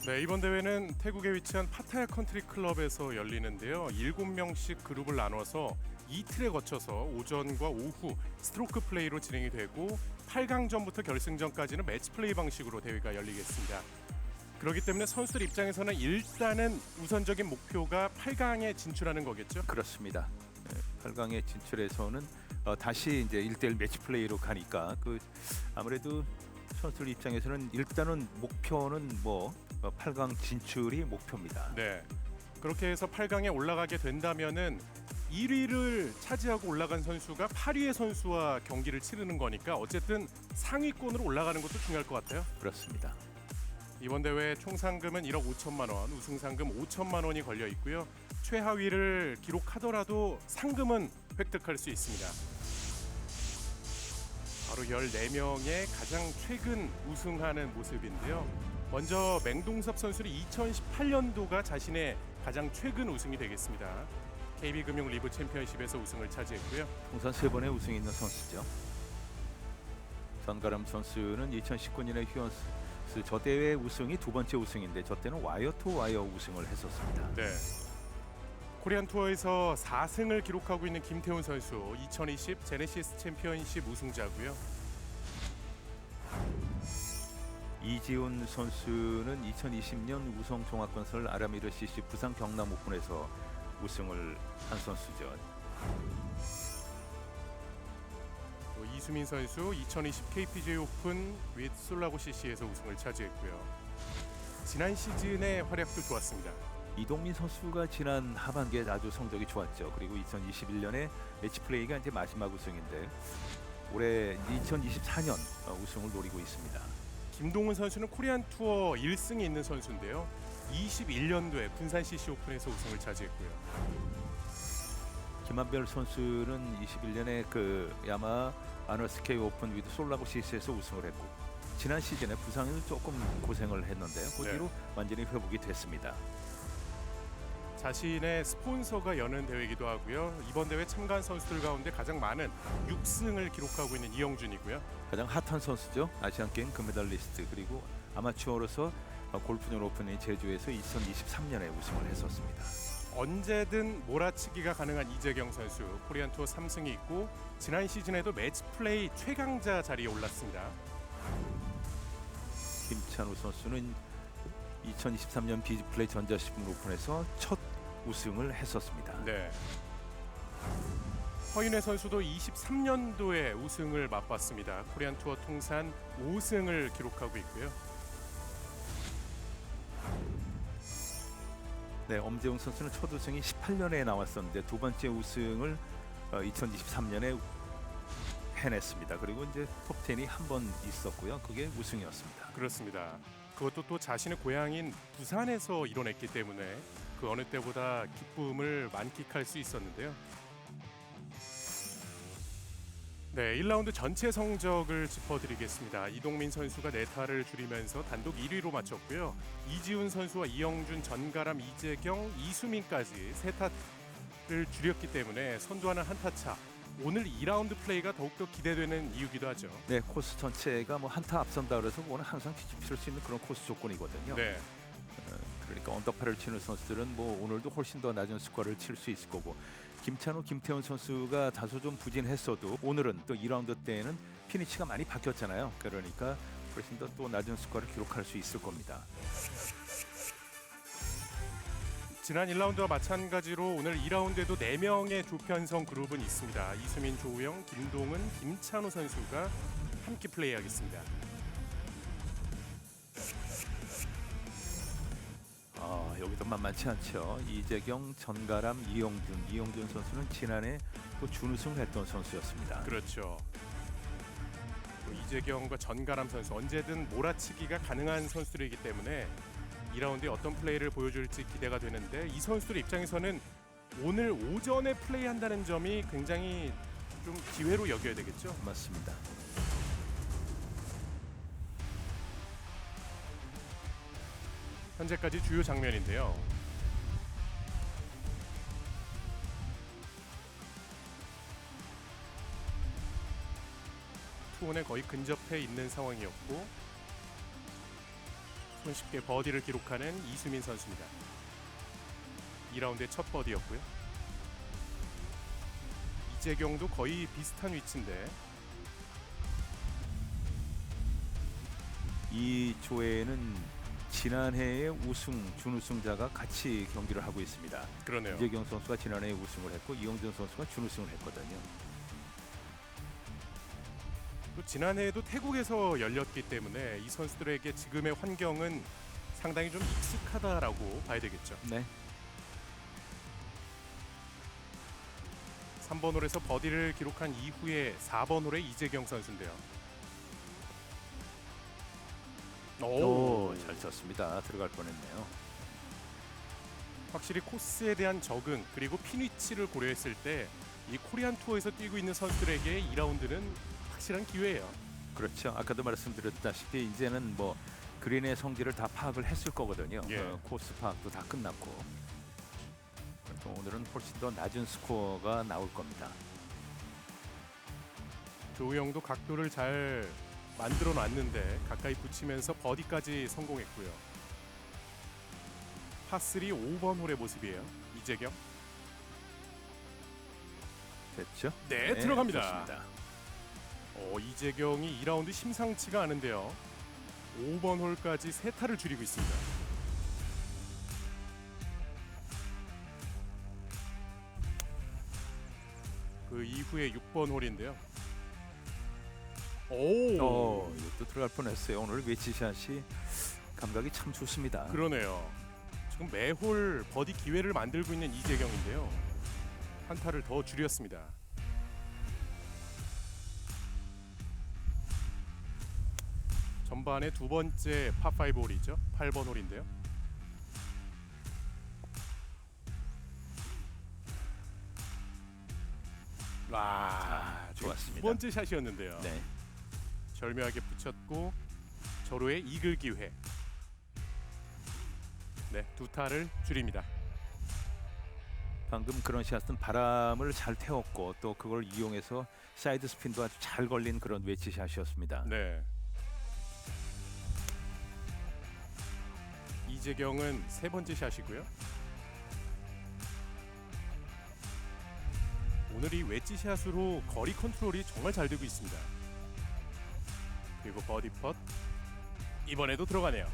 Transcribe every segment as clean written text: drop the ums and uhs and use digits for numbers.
네, 이번 대회는 태국에 위치한 파타야 컨트리 클럽에서 열리는데요. 7명씩 그룹을 나눠서 이틀에 거쳐서 오전과 오후 스트로크 플레이로 진행이 되고 8강전부터 결승전까지는 매치 플레이 방식으로 대회가 열리겠습니다. 그렇기 때문에 선수들 입장에서는 일단은 우선적인 목표가 8강에 진출하는 거겠죠? 그렇습니다. 8강에 진출해서는 다시 이제 1대1 매치 플레이로 가니까 아무래도 선수들 입장에서는 일단은 목표는 8강 진출이 목표입니다. 네. 그렇게 해서 8강에 올라가게 된다면은 1위를 차지하고 올라간 선수가 8위의 선수와 경기를 치르는 거니까 어쨌든 상위권으로 올라가는 것도 중요할 것 같아요. 그렇습니다. 이번 대회 총 상금은 1억 5천만 원, 우승 상금 5천만 원이 걸려 있고요. 최하위를 기록하더라도 상금은 획득할 수 있습니다. 바로 14명의 가장 최근 우승하는 모습인데요. 먼저 맹동섭 선수는 2018년도가 자신의 가장 최근 우승이 되겠습니다. KB금융 리브 챔피언십에서 우승을 차지했고요. 통산 3번의 우승이 있는 선수죠. 전가람 선수는 2019년에 휴원스 저 대회 우승이 두 번째 우승인데 저 때는 와이어 투 와이어 우승을 했었습니다. 네. 코리안 투어에서 4승을 기록하고 있는 김태훈 선수 2020 제네시스 챔피언십 우승자고요. 이지훈 선수는 2020년 우성 종합건설 아라미르 CC 부산 경남 오픈에서 우승을 한 선수죠. 또 이수민 선수 2020 KPGA 오픈 윗 솔라고 CC에서 우승을 차지했고요. 지난 시즌의 활약도 좋았습니다. 이동민 선수가 지난 하반기에 아주 성적이 좋았죠. 그리고 2021년에 매치 플레이가 이제 마지막 우승인데 올해 2024년 우승을 노리고 있습니다. 김동훈 선수는 코리안 투어 1승이 있는 선수인데요. 21년도에 군산 CC 오픈에서 우승을 차지했고요. 김한별 선수는 21년에 야마 아너스케이 오픈 위드 솔라고 CC에서 우승을 했고 지난 시즌에 부상을 조금 고생을 했는데요. 그 뒤로 완전히 회복이 됐습니다. 자신의 스폰서가 여는 대회이기도 하고요. 이번 대회 참가한 선수들 가운데 가장 많은 6승을 기록하고 있는 이영준이고요. 가장 핫한 선수죠. 아시안게임 금메달리스트 그리고 아마추어로서 골프전 오픈인 제주에서 2023년에 우승을 했었습니다. 언제든 몰아치기가 가능한 이재경 선수 코리안 투어 3승이 있고 지난 시즌에도 매치 플레이 최강자 자리에 올랐습니다. 김찬우 선수는 2023년 비즈플레이 전자식품 오픈에서 첫 우승을 했었습니다. 네. 허인혜 선수도 23년도에 우승을 맛봤습니다. 코리안 투어 통산 5승을 기록하고 있고요. 네, 엄재웅 선수는 첫 우승이 18년에 나왔었는데 두 번째 우승을 2023년에 해냈습니다. 그리고 이제 톱10이 한 번 있었고요. 그게 우승이었습니다. 그렇습니다. 그것도 또 자신의 고향인 부산에서 이뤄냈기 때문에 그 어느 때보다 기쁨을 만끽할 수 있었는데요. 네, 1라운드 전체 성적을 짚어드리겠습니다. 이동민 선수가 4타를 줄이면서 단독 1위로 마쳤고요. 이지훈 선수와 이영준, 전가람, 이재경, 이수민까지 3타를 줄였기 때문에 선두하는 한타 차. 오늘 2라운드 플레이가 더욱더 기대되는 이유기도 하죠. 네, 코스 전체가 한타 앞선다 그래서 그거는 항상 뒤집힐 수 있는 그런 코스 조건이거든요. 네. 그러니까 언더파를 치는 선수들은 오늘도 훨씬 더 낮은 스코어를 칠 수 있을 거고 김찬우, 김태훈 선수가 다소 좀 부진했어도 오늘은 또 2라운드 때에는 피니치가 많이 바뀌었잖아요. 그러니까 훨씬 더 또 낮은 스코어를 기록할 수 있을 겁니다. 지난 1라운드와 마찬가지로 오늘 2라운드에도 4명의 조편성 그룹은 있습니다. 이수민, 조우영, 김동은, 김찬우 선수가 함께 플레이하겠습니다. 여기도 만만치 않죠. 이재경, 전가람, 이영준 선수는 지난해 또 준우승을 했던 선수였습니다. 그렇죠. 또 이재경과 전가람 선수 언제든 몰아치기가 가능한 선수들이기 때문에 2라운드에 어떤 플레이를 보여줄지 기대가 되는데 이 선수들 입장에서는 오늘 오전에 플레이한다는 점이 굉장히 좀 기회로 여겨야 되겠죠. 맞습니다. 현재까지 주요 장면인데요. 투혼에 거의 근접해 있는 상황이었고 손쉽게 버디를 기록하는 이수민 선수입니다. 2라운드의 첫 버디였고요. 이재경도 거의 비슷한 위치인데 이 조에는 지난해의 우승, 준우승자가 같이 경기를 하고 있습니다. 그러네요. 이재경 선수가 지난해에 우승을 했고 이영준 선수가 준우승을 했거든요. 또 지난해에도 태국에서 열렸기 때문에 이 선수들에게 지금의 환경은 상당히 좀 익숙하다라고 봐야 되겠죠. 네. 3번 홀에서 버디를 기록한 이후에 4번 홀에 이재경 선수인데요. 오, 잘 쳤습니다. 들어갈 뻔했네요. 확실히 코스에 대한 적응 그리고 핀 위치를 고려했을 때 이 코리안 투어에서 뛰고 있는 선수들에게 2라운드는 확실한 기회예요. 그렇죠. 아까도 말씀드렸다시피 이제는 뭐 그린의 성질을 다 파악을 했을 거거든요. 예. 코스 파악도 다 끝났고 또 오늘은 훨씬 더 낮은 스코어가 나올 겁니다. 조우영도 각도를 잘 만들어 놨는데 가까이 붙이면서 버디까지 성공했고요. 파3 5번 홀의 모습이에요. 이재경. 됐죠? 네, 들어갑니다. 좋습니다. 이재경이 2라운드 심상치가 않은데요. 5번 홀까지 3타를 줄이고 있습니다. 그 이후에 6번 홀인데요. 이것도 들어갈 뻔했어요. 오늘 웨지샷이 감각이 참 좋습니다. 그러네요. 지금 매홀 버디 기회를 만들고 있는 이재경인데요. 한 타를 더 줄였습니다. 전반의 두 번째 파5 홀이죠. 8번 홀인데요. 와, 좋았습니다. 두 번째 샷이었는데요. 네. 절묘하게 붙였고 절호의 이글 기회. 네, 두 타를 줄입니다. 방금 그런 샷은 바람을 잘 태웠고 또 그걸 이용해서 사이드 스핀도 아주 잘 걸린 그런 웨지 샷이었습니다. 네. 이재경은 세 번째 샷이고요. 오늘 이 웨지 샷으로 거리 컨트롤이 정말 잘 되고 있습니다. 그리고 버디 펫 이번에도 들어가네요.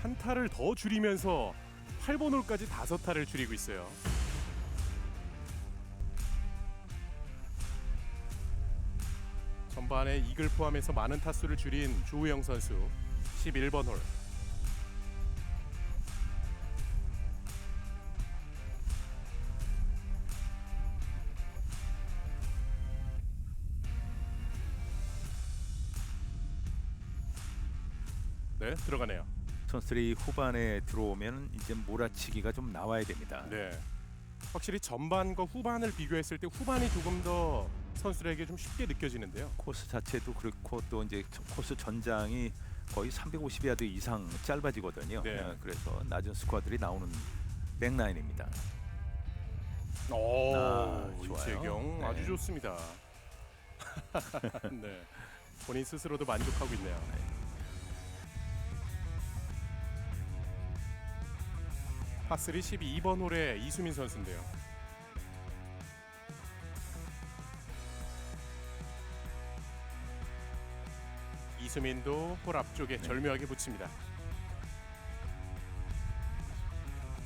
한 타를 더 줄이면서 8번 홀까지 5타를 줄이고 있어요. 전반에 이글 포함해서 많은 타수를 줄인 조우영 선수 11번 홀. 네, 들어가네요. 선수들이 후반에 들어오면 이제 몰아치기가 좀 나와야 됩니다. 네. 확실히 전반과 후반을 비교했을 때 후반이 조금 더 선수들에게 좀 쉽게 느껴지는데요. 코스 자체도 그렇고 또 이제 코스 전장이 거의 350야드 이상 짧아지거든요. 네. 그래서 낮은 스코어들이 나오는 백라인입니다. 오, 좋아요. 이재경 네. 아주 좋습니다. 네. 본인 스스로도 만족하고 있네요. 파3 12번 홀에 이수민 선수인데요. 이수민도 홀 앞쪽에 절묘하게 붙입니다.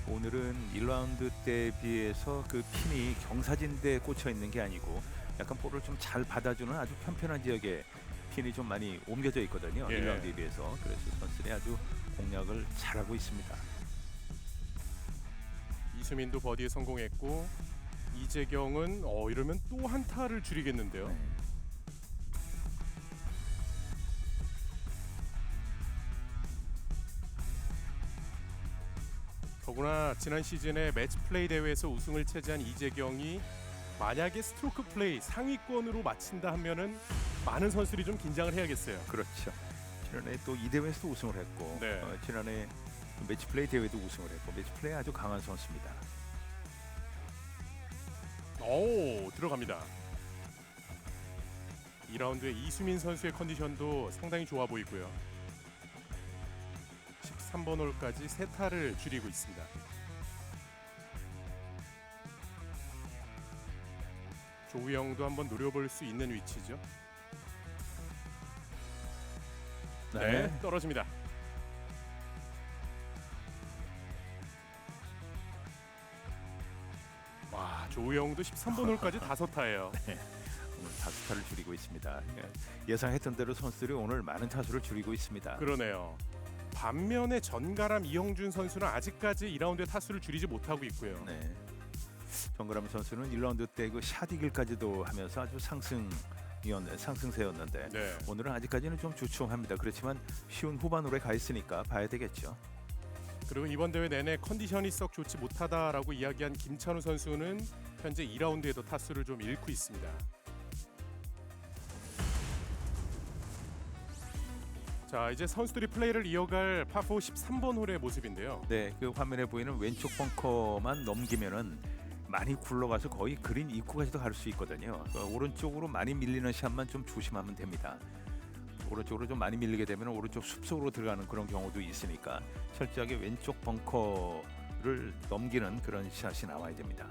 오늘은 1라운드 때에 비해서 그 핀이 경사진대에 꽂혀 있는 게 아니고 약간 볼을 좀 잘 받아주는 아주 편편한 지역에 핀이 좀 많이 옮겨져 있거든요. 예. 1라운드에 비해서. 그래서 선수들이 아주 공략을 잘하고 있습니다. 이수민도 버디에 성공했고 이재경은 이러면 또 한 타를 줄이겠는데요. 네. 더구나 지난 시즌에 매치 플레이 대회에서 우승을 차지한 이재경이 만약에 스트로크 플레이 상위권으로 마친다 하면은 많은 선수들이 좀 긴장을 해야겠어요. 그렇죠. 지난해 또 이 대회에서도 우승을 했고 네. 지난해 매치 플레이 대회도 우승을 했고 매치 플레이 아주 강한 선수입니다. 오, 들어갑니다. 2라운드의 이수민 선수의 컨디션도 상당히 좋아 보이고요. 13번 홀까지 세 타를 줄이고 있습니다. 조우영도 한번 노려볼 수 있는 위치죠. 네, 떨어집니다. 와, 조우영도 13번 홀까지 5타예요. 오늘 다섯 타를 줄이고 있습니다. 예상했던 대로 선수들이 오늘 많은 타수를 줄이고 있습니다. 그러네요. 반면에 전가람 이형준 선수는 아직까지 2라운드의 타수를 줄이지 못하고 있고요. 네. 정그람 선수는 1라운드 때 그 샷이길까지도 하면서 아주 상승세였는데 네. 오늘은 아직까지는 좀 주춤합니다. 그렇지만 쉬운 후반으로 가 있으니까 봐야 되겠죠. 그리고 이번 대회 내내 컨디션이 썩 좋지 못하다라고 이야기한 김찬우 선수는 현재 2라운드에도 타수를 좀 잃고 있습니다. 자, 이제 선수들이 플레이를 이어갈 파4 13번 홀의 모습인데요. 네, 그 화면에 보이는 왼쪽 벙커만 넘기면은 많이 굴러가서 거의 그린 입구까지도 갈 수 있거든요. 그러니까 오른쪽으로 많이 밀리는 샷만 좀 조심하면 됩니다. 오른쪽으로 좀 많이 밀리게 되면 오른쪽 숲속으로 들어가는 그런 경우도 있으니까 철저하게 왼쪽 벙커를 넘기는 그런 샷이 나와야 됩니다.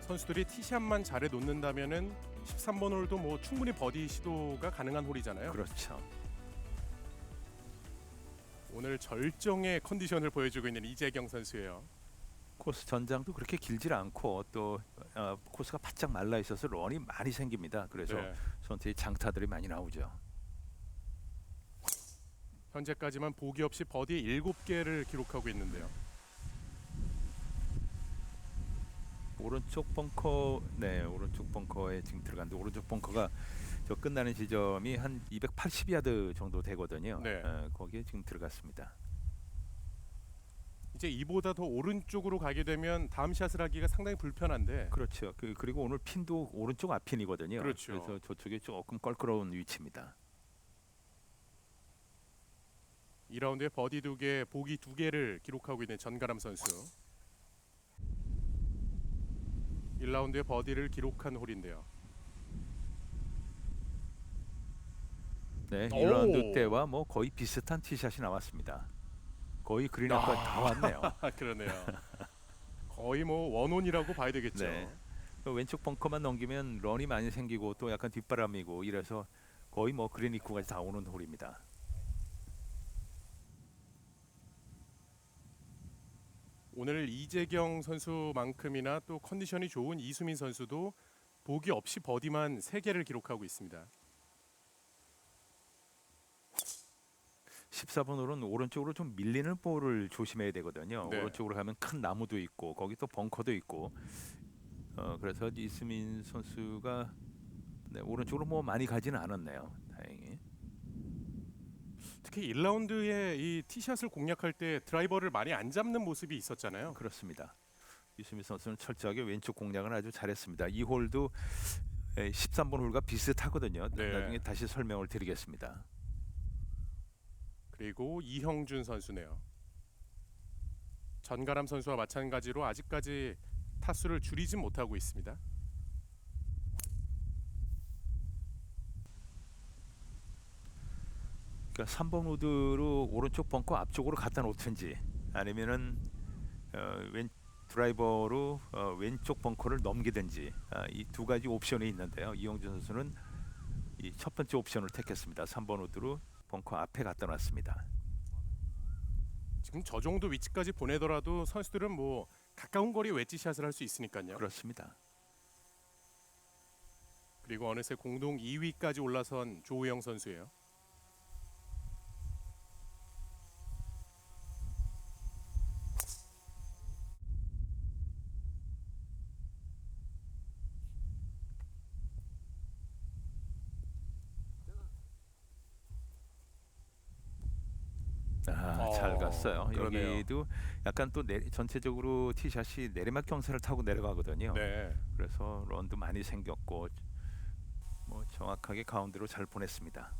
선수들이 티샷만 잘해 놓는다면은 13번 홀도 뭐 충분히 버디 시도가 가능한 홀이잖아요. 그렇죠. 오늘 절정의 컨디션을 보여주고 있는 이재경 선수예요. 코스 전장도 그렇게 길질 않고 또 코스가 바짝 말라 있어서 런이 많이 생깁니다. 그래서 네. 선수의 장타들이 많이 나오죠. 현재까지만 보기 없이 버디 7개를 기록하고 있는데요. 오른쪽 벙커, 네, 오른쪽 벙커에 지금 들어갔는데 오른쪽 벙커가 저 끝나는 지점이 한 280야드 정도 되거든요. 네. 거기에 지금 들어갔습니다. 이제 이보다 더 오른쪽으로 가게 되면 다음 샷을 하기가 상당히 불편한데. 그렇죠. 그리고 오늘 핀도 오른쪽 앞핀이거든요. 그렇죠. 그래서 저쪽에 조금 껄끄러운 위치입니다. 2라운드에 버디 2개, 보기 2개를 기록하고 있는 전가람 선수. 1라운드에 버디를 기록한 홀인데요. 네, 오! 1라운드 때와 뭐 거의 비슷한 티샷이 나왔습니다. 거의 그린 앞까지 다 왔네요. 그러네요. 거의 뭐 원혼이라고 봐야 되겠죠. 네. 왼쪽 벙커만 넘기면 런이 많이 생기고 또 약간 뒷바람이고 이래서 거의 뭐 그린 입구까지 다 오는 홀입니다. 오늘 이재경 선수만큼이나 또 컨디션이 좋은 이수민 선수도 보기 없이 버디만 3개를 기록하고 있습니다. 14번 홀은 오른쪽으로 좀 밀리는 볼을 조심해야 되거든요. 네. 오른쪽으로 가면 큰 나무도 있고 거기 또 벙커도 있고 그래서 이수민 선수가 네, 오른쪽으로 뭐 많이 가지는 않았네요. 다행히. 특히 1라운드에 이 티샷을 공략할 때 드라이버를 많이 안 잡는 모습이 있었잖아요. 그렇습니다. 이수민 선수는 철저하게 왼쪽 공략을 아주 잘했습니다. 이 홀도 13번 홀과 비슷하거든요. 네. 나중에 다시 설명을 드리겠습니다. 그리고 이형준 선수네요. 전가람 선수와 마찬가지로 아직까지 타수를 줄이지 못하고 있습니다. 그러니까 3번 우드로 오른쪽 벙커 앞쪽으로 갖다 놓든지 아니면은 왼 드라이버로 왼쪽 벙커를 넘기든지 이 두 가지 옵션이 있는데요. 이용준 선수는 이 첫 번째 옵션을 택했습니다. 3번 우드로 벙커 앞에 갖다 놨습니다. 지금 저 정도 위치까지 보내더라도 선수들은 뭐 가까운 거리 웨지샷을 할 수 있으니까요. 그렇습니다. 그리고 어느새 공동 2위까지 올라선 조우영 선수예요. 잘 갔어요. 그러네요. 여기도 약간 또 전체적으로 티샷이 내리막 경사를 타고 내려가거든요. 네. 그래서 런도 많이 생겼고 뭐 정확하게 가운데로 잘 보냈습니다.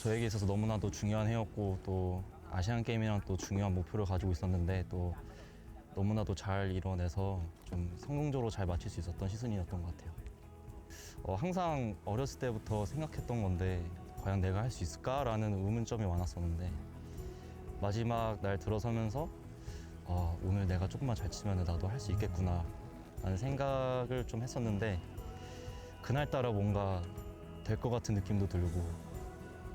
저에게 있어서 너무나도 중요한 해였고 또 아시안 게임이랑 또 중요한 목표를 가지고 있었는데 또 너무나도 잘 이뤄내서 좀 성공적으로 잘 마칠 수 있었던 시즌이었던 것 같아요. 항상 어렸을 때부터 생각했던 건데 과연 내가 할 수 있을까라는 의문점이 많았었는데 마지막 날 들어서면서 오늘 내가 조금만 잘 치면 나도 할 수 있겠구나 라는 생각을 좀 했었는데 그날따라 뭔가 될 것 같은 느낌도 들고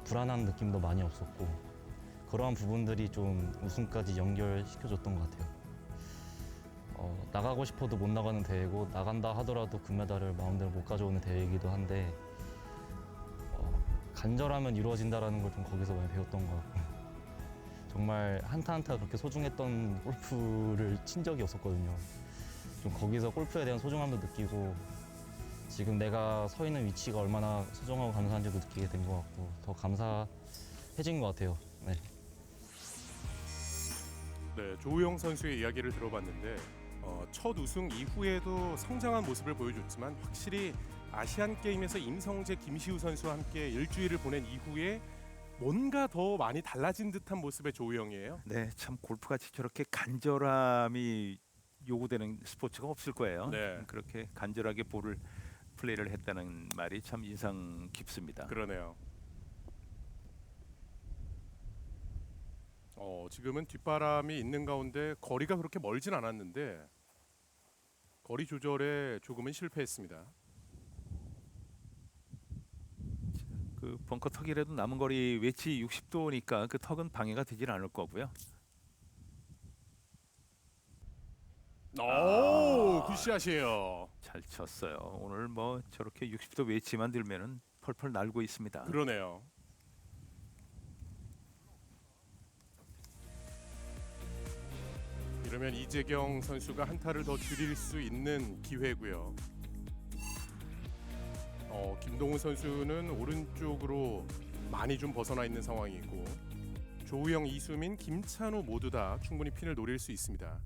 불안한 느낌도 많이 없었고 그러한 부분들이 좀 우승까지 연결시켜줬던 것 같아요. 나가고 싶어도 못 나가는 대회고 나간다 하더라도 금메달을 마음대로 못 가져오는 대회이기도 한데 간절하면 이루어진다라는 걸 좀 거기서 많이 배웠던 것 같고 정말 한타 한타 그렇게 소중했던 골프를 친 적이 없었거든요. 좀 거기서 골프에 대한 소중함도 느끼고 지금 내가 서 있는 위치가 얼마나 소중하고 감사한지도 느끼게 된 것 같고 더 감사해진 것 같아요. 네. 네, 조우영 선수의 이야기를 들어봤는데 첫 우승 이후에도 성장한 모습을 보여줬지만 확실히 아시안 게임에서 임성재, 김시우 선수와 함께 일주일을 보낸 이후에 뭔가 더 많이 달라진 듯한 모습의 조우영이에요. 네, 참 골프같이 저렇게 간절함이 요구되는 스포츠가 없을 거예요. 네. 그렇게 간절하게 볼을 플레이를 했다는 말이 참 인상 깊습니다. 그러네요. 지금은 뒷바람이 있는 가운데 거리가 그렇게 멀진 않았는데 거리 조절에 조금은 실패했습니다. 그 벙커 턱이라도 남은 거리 웨지 60도니까 그 턱은 방해가 되질 않을 거고요. 오, 굿샷이에요. 잘 쳤어요. 오늘 뭐 저렇게 60도 웨지만 들면은 펄펄 날고 있습니다. 그러네요. 이러면 이재경 선수가 한타를 더 줄일 수 있는 기회고요. 김동훈 선수는 오른쪽으로 많이 좀 벗어나 있는 상황이고 조우영, 이수민, 김찬우 모두 다 충분히 핀을 노릴 수 있습니다.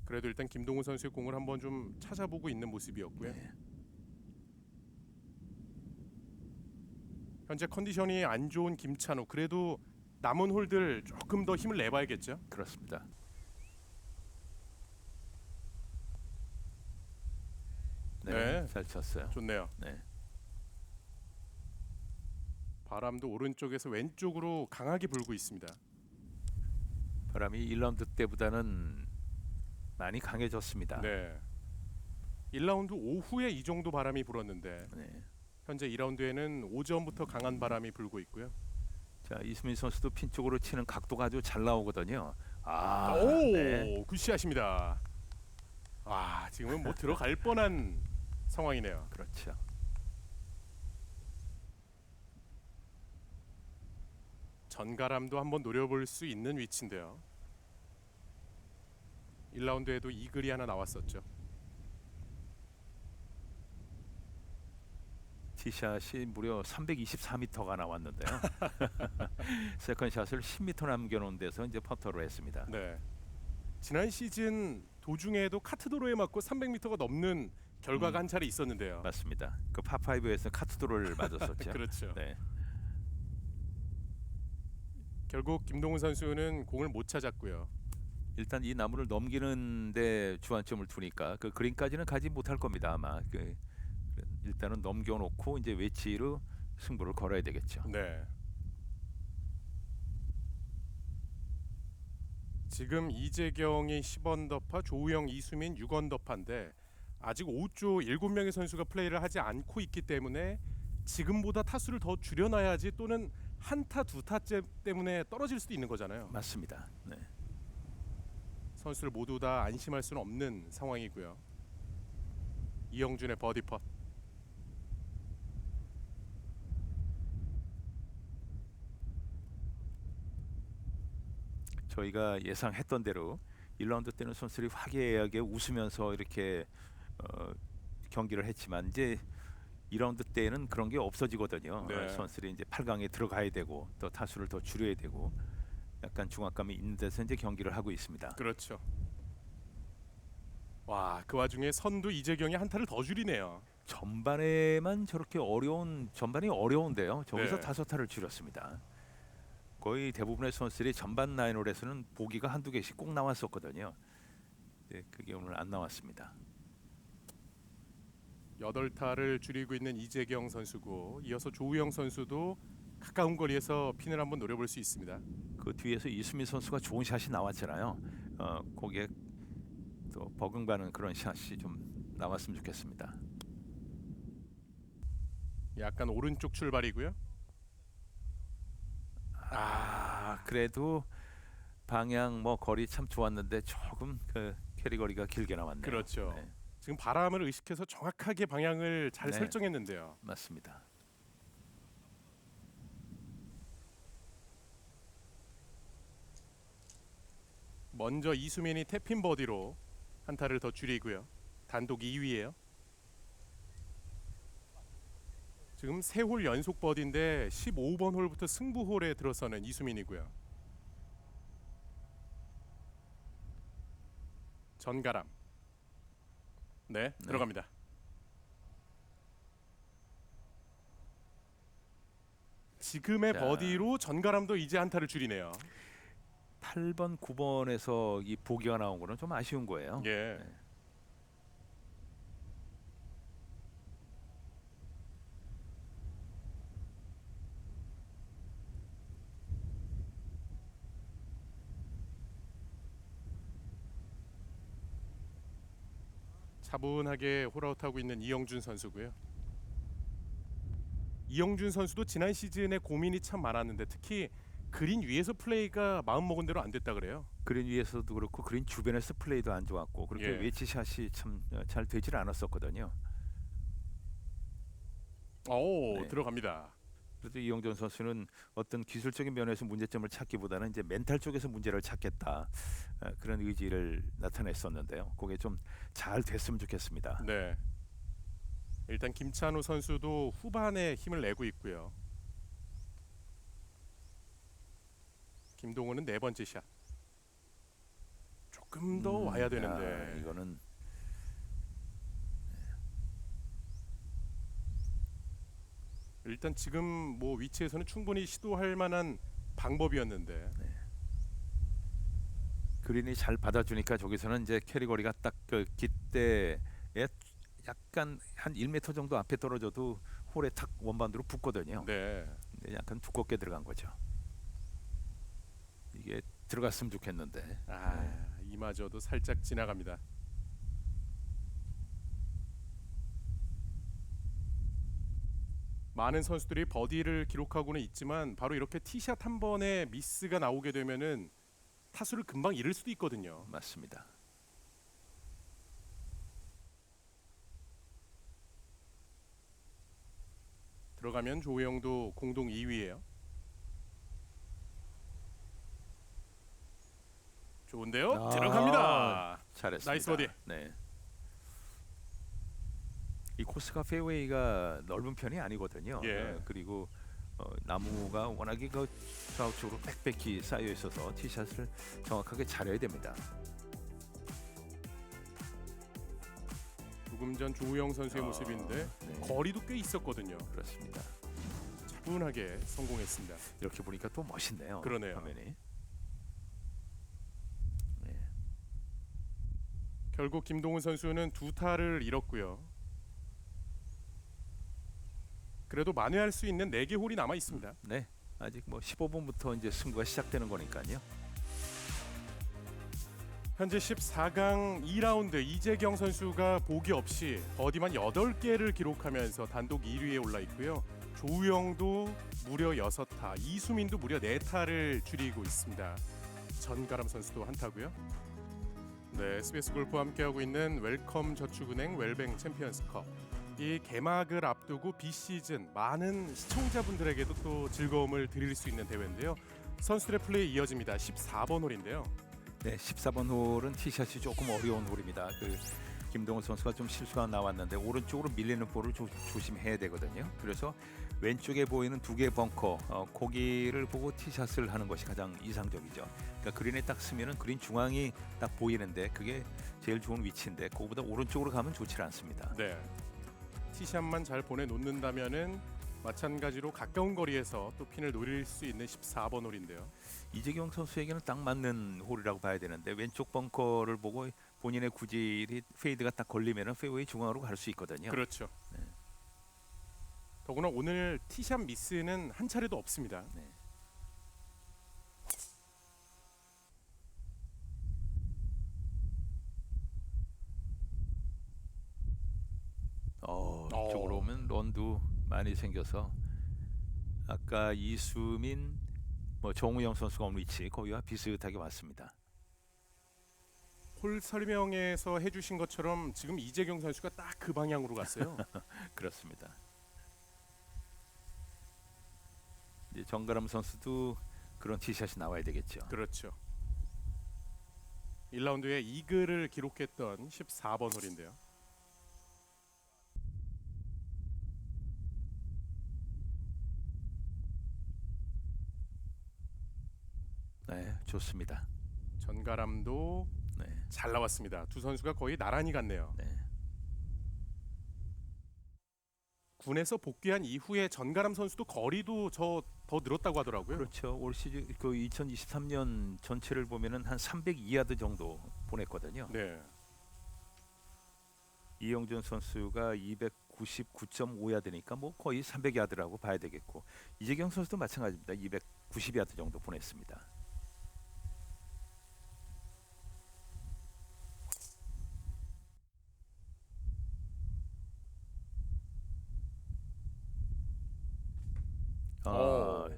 그래도 일단 김동훈 선수의 공을 한번 좀 찾아보고 있는 모습이었고요. 네. 현재 컨디션이 안 좋은 김찬우, 그래도 남은 홀들 조금 더 힘을 내봐야겠죠. 그렇습니다. 네, 네. 잘 쳤어요. 좋네요. 네. 바람도 오른쪽에서 왼쪽으로 강하게 불고 있습니다. 바람이 1라운드 때보다는 많이 강해졌습니다. 네. 1라운드 오후에 이 정도 바람이 불었는데 네. 현재 2라운드에는 오전부터 강한 바람이 불고 있고요. 자, 이수민 선수도 핀 쪽으로 치는 각도가 아주 잘 나오거든요. 오, 네. 굿샷입니다. 와, 지금은 뭐 들어갈 뻔한 상황이네요. 그렇죠. 전가람도 한번 노려볼 수 있는 위치인데요. 1라운드에도 이글이 하나 나왔었죠. 티샷이 무려 324m가 나왔는데요. 세컨샷을 10m 남겨놓은 데서 이제 퍼터로 했습니다. 네. 지난 시즌 도중에도 카트도로에 맞고 300m가 넘는 결과가 한 차례 있었는데요. 맞습니다. 그 파5에서 카트도로를 맞았었죠. 그렇죠. 네. 결국 김동훈 선수는 공을 못 찾았고요. 일단 이 나무를 넘기는데 주안점을 두니까 그 그린까지는 가지 못할 겁니다. 아마 일단은 넘겨놓고 이제 웨지로 승부를 걸어야 되겠죠. 네. 지금 이재경이 10언더파, 조우영, 이수민 6언더파인데 아직 5조 7명의 선수가 플레이를 하지 않고 있기 때문에 지금보다 타수를 더 줄여놔야지 또는 한타 두타째 때문에 떨어질 수도 있는 거잖아요. 맞습니다. 네. 선수들 모두 다 안심할 수는 없는 상황이고요. 이영준의 버디 펫. 저희가 예상했던 대로 1라운드 때는 선수들이 화기애애하게 웃으면서 이렇게 경기를 했지만 이제 2라운드 때는 그런 게 없어지거든요. 네. 선수들이 이제 8강에 들어가야 되고 또 타수를 더 줄여야 되고 약간 중압감이 있는 데서 이제 경기를 하고 있습니다. 그렇죠. 와, 그 와중에 선두 이재경이 한타를 더 줄이네요. 전반에만 저렇게 전반이 어려운데요. 저기서 네. 5타를 줄였습니다. 거의 대부분의 선수들이 전반 나인홀에서는 보기가 한두 개씩 꼭 나왔었거든요. 네, 그게 오늘 안 나왔습니다. 8타를 줄이고 있는 이재경 선수고 이어서 조우영 선수도 가까운 거리에서 핀을 한번 노려볼 수 있습니다. 그 뒤에서 이수민 선수가 좋은 샷이 나왔잖아요. 거기에 또 버금가는 그런 샷이 좀 나왔으면 좋겠습니다. 약간 오른쪽 출발이고요. 그래도 방향 뭐 거리 참 좋았는데 조금 그 캐리 거리가 길게 나왔네요. 그렇죠. 네, 지금 바람을 의식해서 정확하게 방향을 잘 네. 설정했는데요. 맞습니다. 먼저 이수민이 태핀 버디로 한타를 더 줄이고요. 단독 2위예요. 지금 3홀 연속 버디인데 15번 홀부터 승부 홀에 들어서는 이수민이고요. 전가람. 네, 들어갑니다. 지금의 자. 버디로 전가람도 이제 한타를 줄이네요. 8번, 9번에서 이 보기가 나온 거는 좀 아쉬운 거예요. 예. 네. 차분하게 홀아웃하고 있는 이영준 선수고요. 이영준 선수도 지난 시즌에 고민이 참 많았는데 특히 그린 위에서 플레이가 마음먹은 대로 안 됐다 그래요. 그린 위에서도 그렇고 그린 주변에서 플레이도 안 좋았고 그렇게 예. 웨지샷이 참 잘 되질 않았었거든요. 오, 네. 들어갑니다. 그래도 이영준 선수는 어떤 기술적인 면에서 문제점을 찾기보다는 이제 멘탈 쪽에서 문제를 찾겠다 그런 의지를 나타냈었는데요. 그게 좀 잘 됐으면 좋겠습니다. 네. 일단 김찬우 선수도 후반에 힘을 내고 있고요. 김동훈은 4번째 샷. 조금 더 와야 되는데. 이거는 일단 지금 뭐 위치에서는 충분히 시도할 만한 방법이었는데. 그린이 잘 받아주니까 저기서는 이제 캐리 거리가 딱 그 깃대에 약간 한 1m 정도 앞에 떨어져도 홀에 탁 원반으로 붙거든요. 네. 근데 약간 두껍게 들어간 거죠. 이게 들어갔으면 좋겠는데. 이마저도 살짝 지나갑니다. 많은 선수들이 버디를 기록하고는 있지만 바로 이렇게 티샷 한 번에 미스가 나오게 되면은 타수를 금방 잃을 수도 있거든요. 맞습니다. 들어가면 조우영도 공동 2위예요. 좋은데요? 들어갑니다. 잘했습니다. 나이스 버디. 네. 이 코스가 페어웨이가 넓은 편이 아니거든요. 예. 그리고 나무가 워낙에 그 좌우측으로 빽빽히 쌓여 있어서 티샷을 정확하게 잘해야 됩니다. 조금 전 조우영 선수의 모습인데 네. 거리도 꽤 있었거든요. 그렇습니다. 차분하게 성공했습니다. 이렇게 보니까 또 멋있네요. 그러네요. 화면이. 결국 김동훈 선수는 2타를 잃었고요. 그래도 만회할 수 있는 4개 홀이 남아 있습니다. 네. 아직 뭐 15분부터 이제 승부가 시작되는 거니까요. 현재 14강 2라운드 이재경 선수가 보기 없이 버디만 8개를 기록하면서 단독 1위에 올라 있고요. 조우영도 무려 6타, 이수민도 무려 4타를 줄이고 있습니다. 전가람 선수도 한타고요. 네, SBS 골프와 함께하고 있는 웰컴 저축은행 웰뱅 챔피언스컵. 이 개막을 앞두고 비시즌 많은 시청자분들에게도 또 즐거움을 드릴 수 있는 대회인데요. 선수들의 플레이 이어집니다. 14번 홀인데요. 네, 14번 홀은 티샷이 조금 어려운 홀입니다. 그 김동훈 선수가 좀 실수가 나왔는데 오른쪽으로 밀리는 볼을 조심해야 되거든요. 그래서 왼쪽에 보이는 2개의 벙커, 거기를 보고 티샷을 하는 것이 가장 이상적이죠. 그러니까 그린에 딱 쓰면은 그린 중앙이 딱 보이는데 그게 제일 좋은 위치인데 그거보다 오른쪽으로 가면 좋지 않습니다. 네. 티샷만 잘 보내 놓는다면은 마찬가지로 가까운 거리에서 또 핀을 노릴 수 있는 14번 홀인데요. 이재경 선수에게는 딱 맞는 홀이라고 봐야 되는데 왼쪽 벙커를 보고 본인의 구질이 페이드가 딱 걸리면은 페어웨이 중앙으로 갈 수 있거든요. 그렇죠. 네. 더구나 오늘 티샷 미스는 한 차례도 없습니다. 네. 이쪽으로 오면 런도 많이 생겨서 아까 이수민, 뭐 정우영 선수가 온 위치 거기와 비슷하게 왔습니다. 홀 설명에서 해주신 것처럼 지금 이재경 선수가 딱 그 방향으로 갔어요. 그렇습니다. 이제 정가람 선수도 그런 티샷이 나와야 되겠죠. 그렇죠. 1라운드에 이글을 기록했던 14번 홀인데요. 네, 좋습니다. 전가람도 네, 잘 나왔습니다. 두 선수가 거의 나란히 갔네요. 네. 군에서 복귀한 이후에 전가람 선수도 거리도 더 늘었다고 하더라고요. 그렇죠. 올 시즌 그 2023년 전체를 보면은 한 302야드 정도 보냈거든요. 네. 이영준 선수가 299.5야드니까 뭐 거의 300야드라고 봐야 되겠고 이재경 선수도 마찬가지입니다. 290야드 정도 보냈습니다. 오.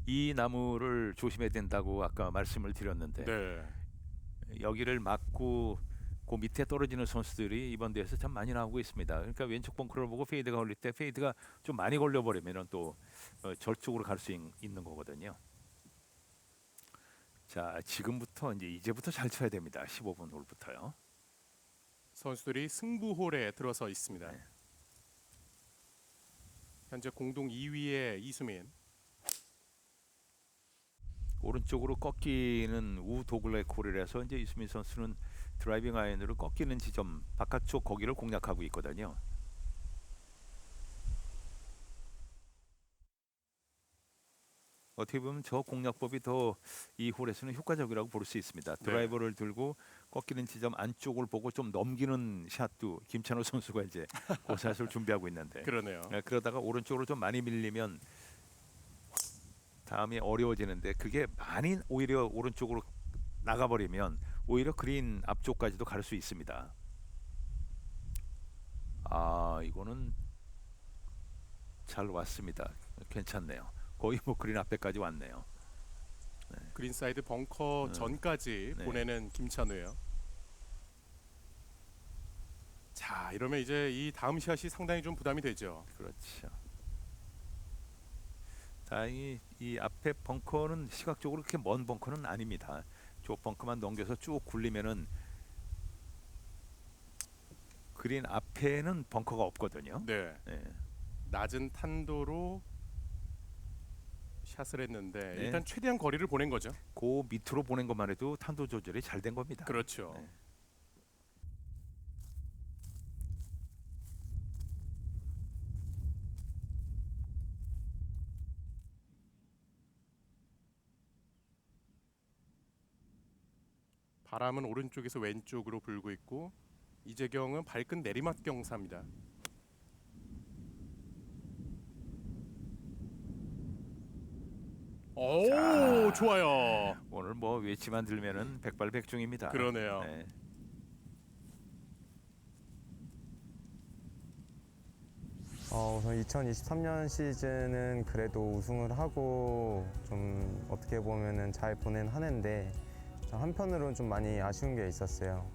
이 나무를 조심해야 된다고 아까 말씀을 드렸는데 네. 여기를 막고 그 밑에 떨어지는 선수들이 이번 대회에서 참 많이 나오고 있습니다. 그러니까 왼쪽 벙커를 보고 페이드가 걸릴 때 페이드가 좀 많이 걸려버리면 또 절쪽으로 갈 수 있는 거거든요. 자, 지금부터 이제부터 잘 쳐야 됩니다. 15번 홀부터요. 선수들이 승부홀에 들어서 있습니다. 네. 현재 공동 2위의 이수민. 오른쪽으로 꺾이는 우도글렉 홀이라서 이제 이수민 선수는 드라이빙 아이언으로 꺾이는 지점 바깥쪽 거기를 공략하고 있거든요. 어떻게 보면 저 공략법이 더 이 홀에서는 효과적이라고 볼 수 있습니다. 드라이버를 들고 꺾이는 지점 안쪽을 보고 좀 넘기는 샷도 김찬호 선수가 이제 그 샷을 준비하고 있는데 그러네요. 그러다가 오른쪽으로 좀 많이 밀리면 다음이 어려워지는데 그게 많이 오히려 오른쪽으로 나가버리면 오히려 그린 앞쪽까지도 갈 수 있습니다. 아, 이거는 잘 왔습니다. 괜찮네요. 거의 뭐 그린 앞에까지 왔네요. 그린사이드 벙커 전까지 네. 보내는 김찬우예요. 자, 이러면 이제 이 다음 샷이 상당히 좀 부담이 되죠. 그렇죠. 다행히 이 앞에 벙커는 시각적으로 그렇게 먼 벙커는 아닙니다. 저 벙커만 넘겨서 쭉 굴리면은 그린 앞에는 벙커가 없거든요. 네. 네. 낮은 탄도로 샷을 했는데 네. 일단 최대한 거리를 보낸 거죠. 그 밑으로 보낸 것만 해도 탄도 조절이 잘 된 겁니다. 그렇죠. 네. 바람은 오른쪽에서 왼쪽으로 불고 있고 이재경은 발끝 내리막 경사입니다. 오, 자. 좋아요. 오늘 뭐 외치만 들면은 백발백중입니다. 그러네요. 네. 우선 2023년 시즌은 그래도 우승을 하고 좀 어떻게 보면은 잘 보낸 한 해인데 한편으로는 좀 많이 아쉬운 게 있었어요.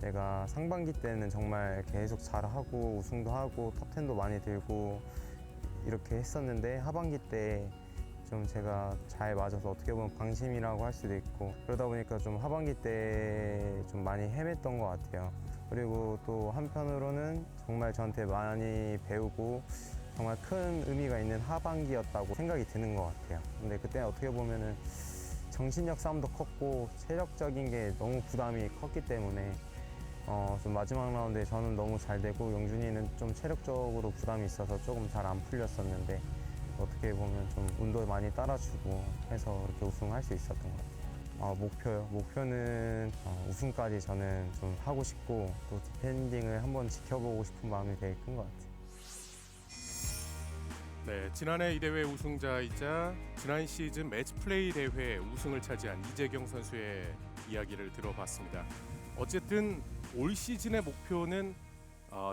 내가 상반기 때는 정말 계속 잘하고 우승도 하고 톱10도 많이 들고 이렇게 했었는데 하반기 때 좀 제가 잘 맞아서 어떻게 보면 방심이라고 할 수도 있고 그러다 보니까 좀 하반기 때 좀 많이 헤맸던 것 같아요. 그리고 또 한편으로는 정말 저한테 많이 배우고 정말 큰 의미가 있는 하반기였다고 생각이 드는 것 같아요. 근데 그때 어떻게 보면은 정신력 싸움도 컸고 체력적인 게 너무 부담이 컸기 때문에 좀 마지막 라운드에 저는 너무 잘 되고 영준이는 좀 체력적으로 부담이 있어서 조금 잘 안 풀렸었는데 어떻게 보면 좀 운도 많이 따라주고 해서 이렇게 우승할 수 있었던 것 같아요. 목표요? 목표는 우승까지 저는 좀 하고 싶고 또 디펜딩을 한번 지켜보고 싶은 마음이 되게 큰 것 같아요. 네, 지난해 이 대회 우승자이자 지난 시즌 매치플레이 대회 우승을 차지한 이재경 선수의 이야기를 들어봤습니다. 어쨌든 올 시즌의 목표는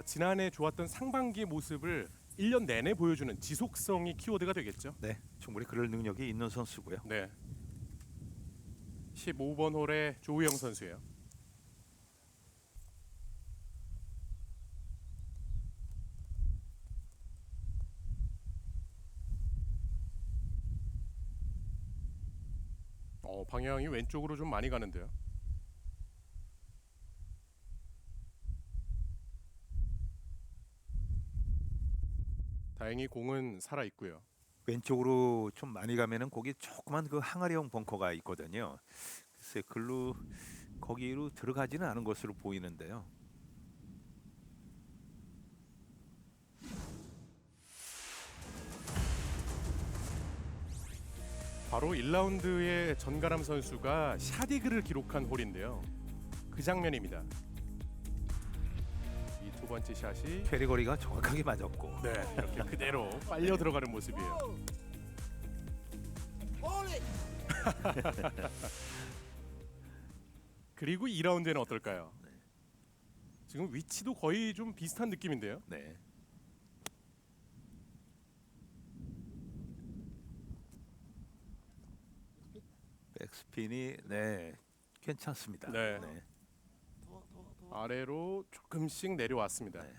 지난해 좋았던 상반기 모습을 1년 내내 보여주는 지속성이 키워드가 되겠죠. 네, 충분히 그럴 능력이 있는 선수고요. 네. 15번 홀의 조우영 선수예요. 방향이 왼쪽으로 좀 많이 가는데요. 다행히 공은 살아 있고요. 왼쪽으로 좀 많이 가면은 거기 조그만 그 항아리형 벙커가 있거든요. 글쎄 글로 거기로 들어가지는 않은 것으로 보이는데요. 바로 1라운드에 전가람 선수가 샷이글을 기록한 홀인데요. 그 장면입니다. 이 두 번째 샷이 페리거리가 정확하게 맞았고 네, 이렇게 그대로 빨려 들어가는 모습이에요. 그리고 2라운드에는 어떨까요? 지금 위치도 거의 좀 비슷한 느낌인데요. 네. 백스핀이 네 괜찮습니다. 네. 아래로 조금씩 내려왔습니다. 네.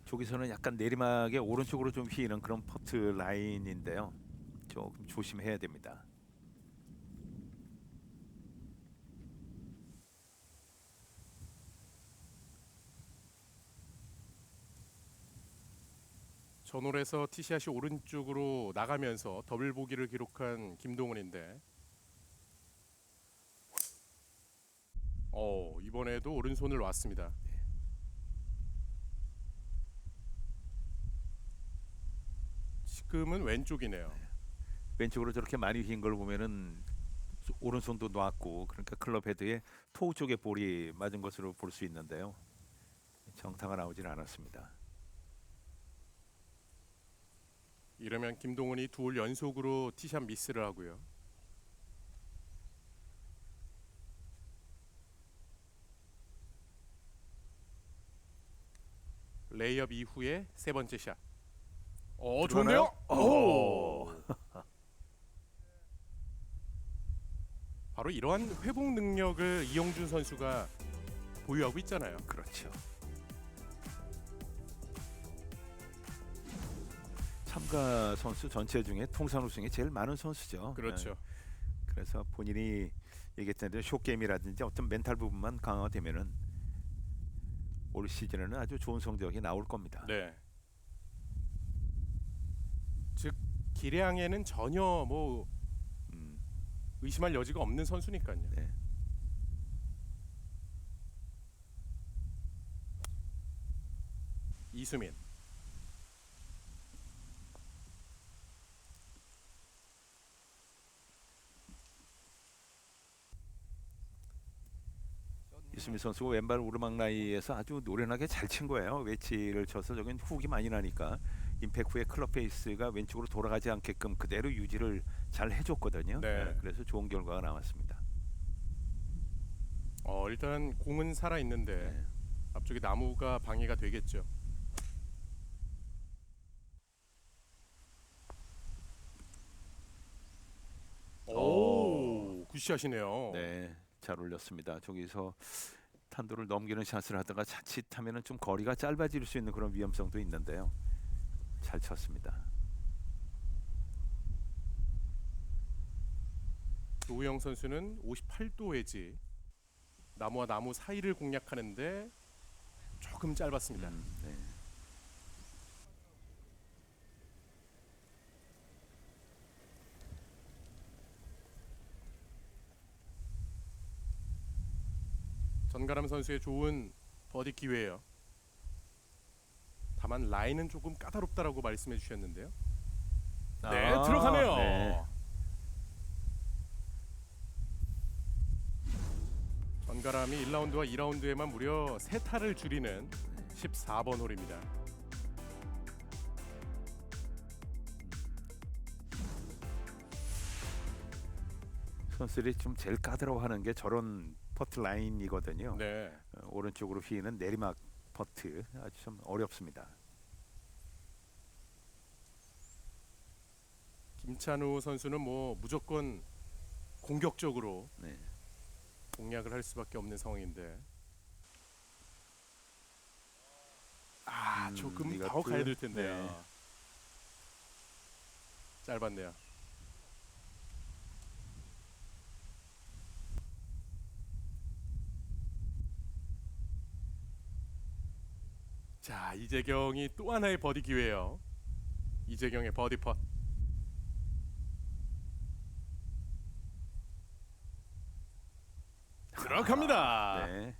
저기서는 약간 내리막의 오른쪽으로 좀 휘는 그런 퍼트 라인인데요. 조금 조심해야 됩니다. 전홀에서 티샷이 오른쪽으로 나가면서 더블 보기를 기록한 김동훈인데 이번에도 오른손을 놨습니다. 지금은 왼쪽이네요. 왼쪽으로 저렇게 많이 휜 걸 보면은 오른손도 놨고 그러니까 클럽 헤드에 토우 쪽에 볼이 맞은 것으로 볼 수 있는데요. 정타가 나오진 않았습니다. 이러면 김동훈이 두 홀 연속으로 티샷 미스를 하고요. 레이업 이후에 세 번째 샷. 좋네요. 오. 바로 이러한 회복 능력을 이영준 선수가 보유하고 있잖아요. 그렇죠. 참가 선수 전체 중에 통산 우승이 제일 많은 선수죠. 그렇죠. 네. 그래서 본인이 얘기했던 대로 숏게임이라든지 어떤 멘탈 부분만 강화되면은 올 시즌에는 아주 좋은 성적이 나올 겁니다. 네. 즉 기량에는 전혀 뭐 의심할 여지가 없는 선수니까요. 네. 이수민. 이수민 선수가 왼발 오르막 라이에서 아주 노련하게 잘 친 거예요. 웨지를 쳐서 저긴 훅이 많이 나니까 임팩 후에 클럽 페이스가 왼쪽으로 돌아가지 않게끔 그대로 유지를 잘 해줬거든요. 네. 그래서 좋은 결과가 나왔습니다. 일단 공은 살아 있는데 네. 앞쪽에 나무가 방해가 되겠죠. 오, 굿샷이네요. 네, 잘 올렸습니다. 저기서 탄도를 넘기는 샷을 하다가 자칫하면은 좀 거리가 짧아질 수 있는 그런 위험성도 있는데요. 잘 쳤습니다. 조우영 선수는 58도 웨지. 나무와 나무 사이를 공략하는데 조금 짧았습니다. 네. 전가람 선수의 좋은 버디 기회예요. 다만 라인은 조금 까다롭다라고 말씀해 주셨는데요. 네, 아, 들어가네요. 네. 전가람이 1라운드와 2라운드에만 무려 3타를 줄이는 14번 홀입니다. 선수들이 좀 제일 까다로워하는 게 저런 퍼트 라인이거든요. 네. 오른쪽으로 휘는 내리막 퍼트 아주 좀 어렵습니다. 김찬우 선수는 뭐 무조건 공격적으로 네. 공략을 할 수밖에 없는 상황인데 조금 더 이것도, 가야 될 텐데요. 네. 짧았네요. 자, 이재경이 또 하나의 버디 기회예요. 이재경의 버디 펫. 들어갑니다. 네.